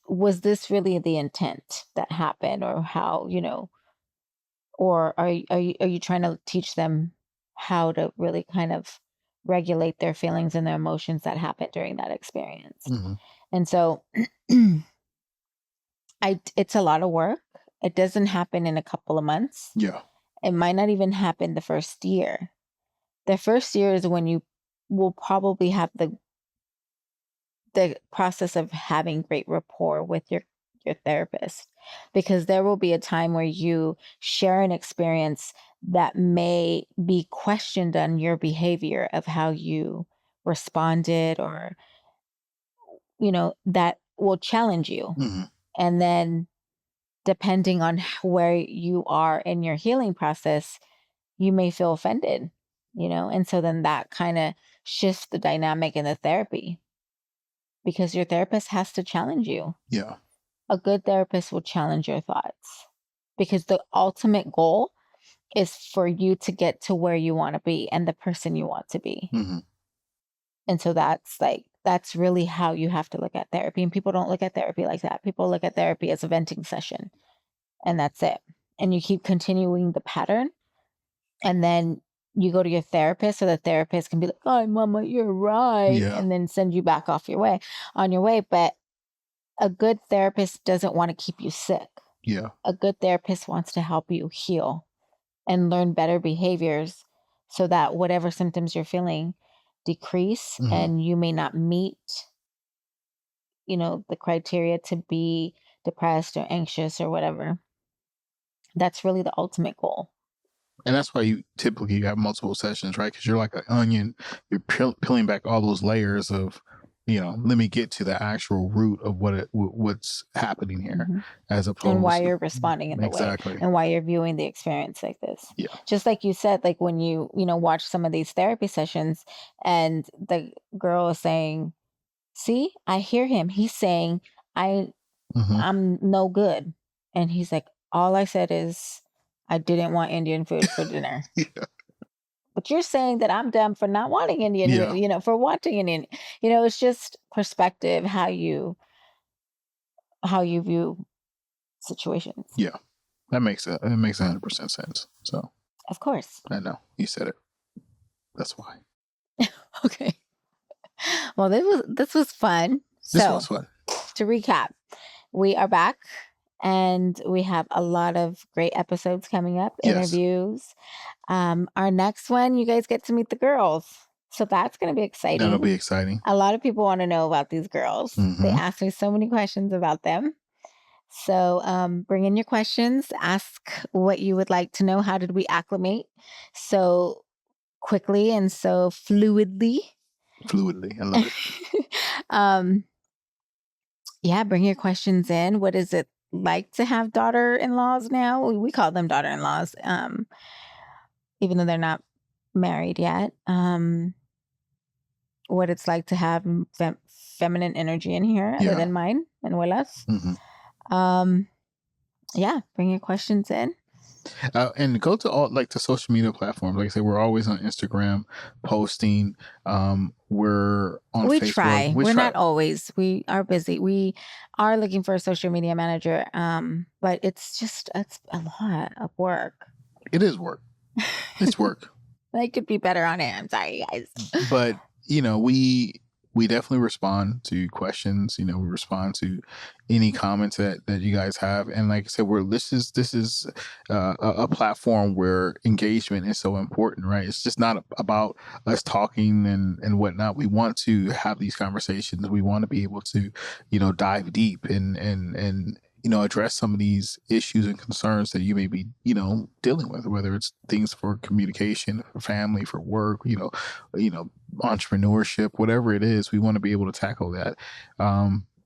was this really the intent that happened or how, or are you trying to teach them how to really kind of regulate their feelings and their emotions that happened during that experience?
Mhm.
And so it's a lot of work. It doesn't happen in a couple of months.
Yeah.
It might not even happen the first year. The first year is when you will probably have the process of having great rapport with your therapist, because there will be a time where you share an experience that may be questioned on your behavior of how you responded, or that will challenge you.
Mhm.
And then depending on where you are in your healing process, you may feel offended, and so then that kind of shifts the dynamic in the therapy, because your therapist has to challenge you.
Yeah.
A good therapist will challenge your thoughts, because the ultimate goal is for you to get to where you want to be and the person you want to be.
Mhm.
And so that's really how you have to look at therapy. And people don't look at therapy like that. People look at therapy as a venting session, and that's it. And you keep continuing the pattern, and then you go to your therapist so the therapist can be like, "Oh, mama, you're right,"
Yeah.
and then send you back on your way. But a good therapist doesn't want to keep you sick.
Yeah.
A good therapist wants to help you heal and learn better behaviors so that whatever symptoms you're feeling decrease,
Mhm.
and you may not meet, the criteria to be depressed or anxious or whatever. That's really the ultimate goal.
And that's why you typically have multiple sessions, right? Because you're like an onion. You're peeling back all those layers of, let me get to the actual root of what's happening here,
hmm
as
And why
opposed to
you're responding in the way,
exactly.
and why you're viewing the experience like this.
Yeah.
Just like you said, like when watch some of these therapy sessions, and the girl is saying, "See, I hear him. He's saying I
Hmm.
I'm no good." And he's like, "All I said is I didn't want Indian food for dinner.
Yeah.
But you're saying that I'm dumb for not wanting Indian,
Yeah.
for wanting Indian. It's just perspective, how you view situations.
Yeah. That makes 100% sense. So
Of course.
I know you said it. That's why.
Okay. Well, this was fun.
This
So
was fun.
to recap, we are back and we have a lot of great episodes coming up,
Yes.
interviews. Our next one, you guys get to meet the girls. So that's going to be exciting.
That'll be exciting.
A lot of people want to know about these girls. They ask me so many questions about them. So bring in your questions. Ask what you would like to know. How did we acclimate so quickly and so fluidly?
Fluidly. I love it.
Yeah, bring your questions in. What is it like to have daughter-in-laws now? We call them daughter-in-laws, even though they're not married yet. What it's like to have feminine energy in here other than mine and Willa's. Yeah, bring your questions in.
And go to all the social media platforms. Like I said, we're always on Instagram posting. We're on
We
Facebook.
try. We're not always. We are busy. We are looking for a social media manager. But it's a lot of work.
It is work. It's work.
I could be better on it. I'm sorry, guys.
But we definitely respond to questions. We respond to any comments that you guys have. And like I said, this is a platform where engagement is so important, right? It's just not about us talking and whatnot. We want to have these conversations. We want to be able to, dive deep and address some of these issues and concerns that you may be, dealing with, whether it's things for communication, for family, for work, entrepreneurship, whatever it is. We want to be able to tackle that,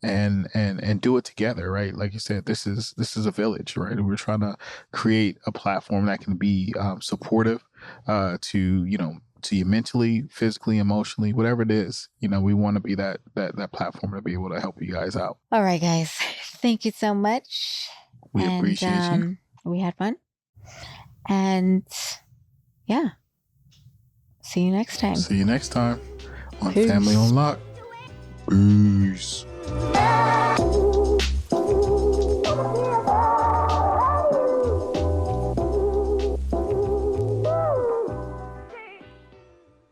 and do it together, right? Like you said, this is a village, right? We're trying to create a platform that can be supportive to you mentally, physically, emotionally, whatever it is. We want to be that platform to be able to help you guys out.
All right, guys. Thank you so much.
We appreciate you.
We had fun. And yeah. See you next time.
See you next time on
Peace.
Family on Lock. Peace.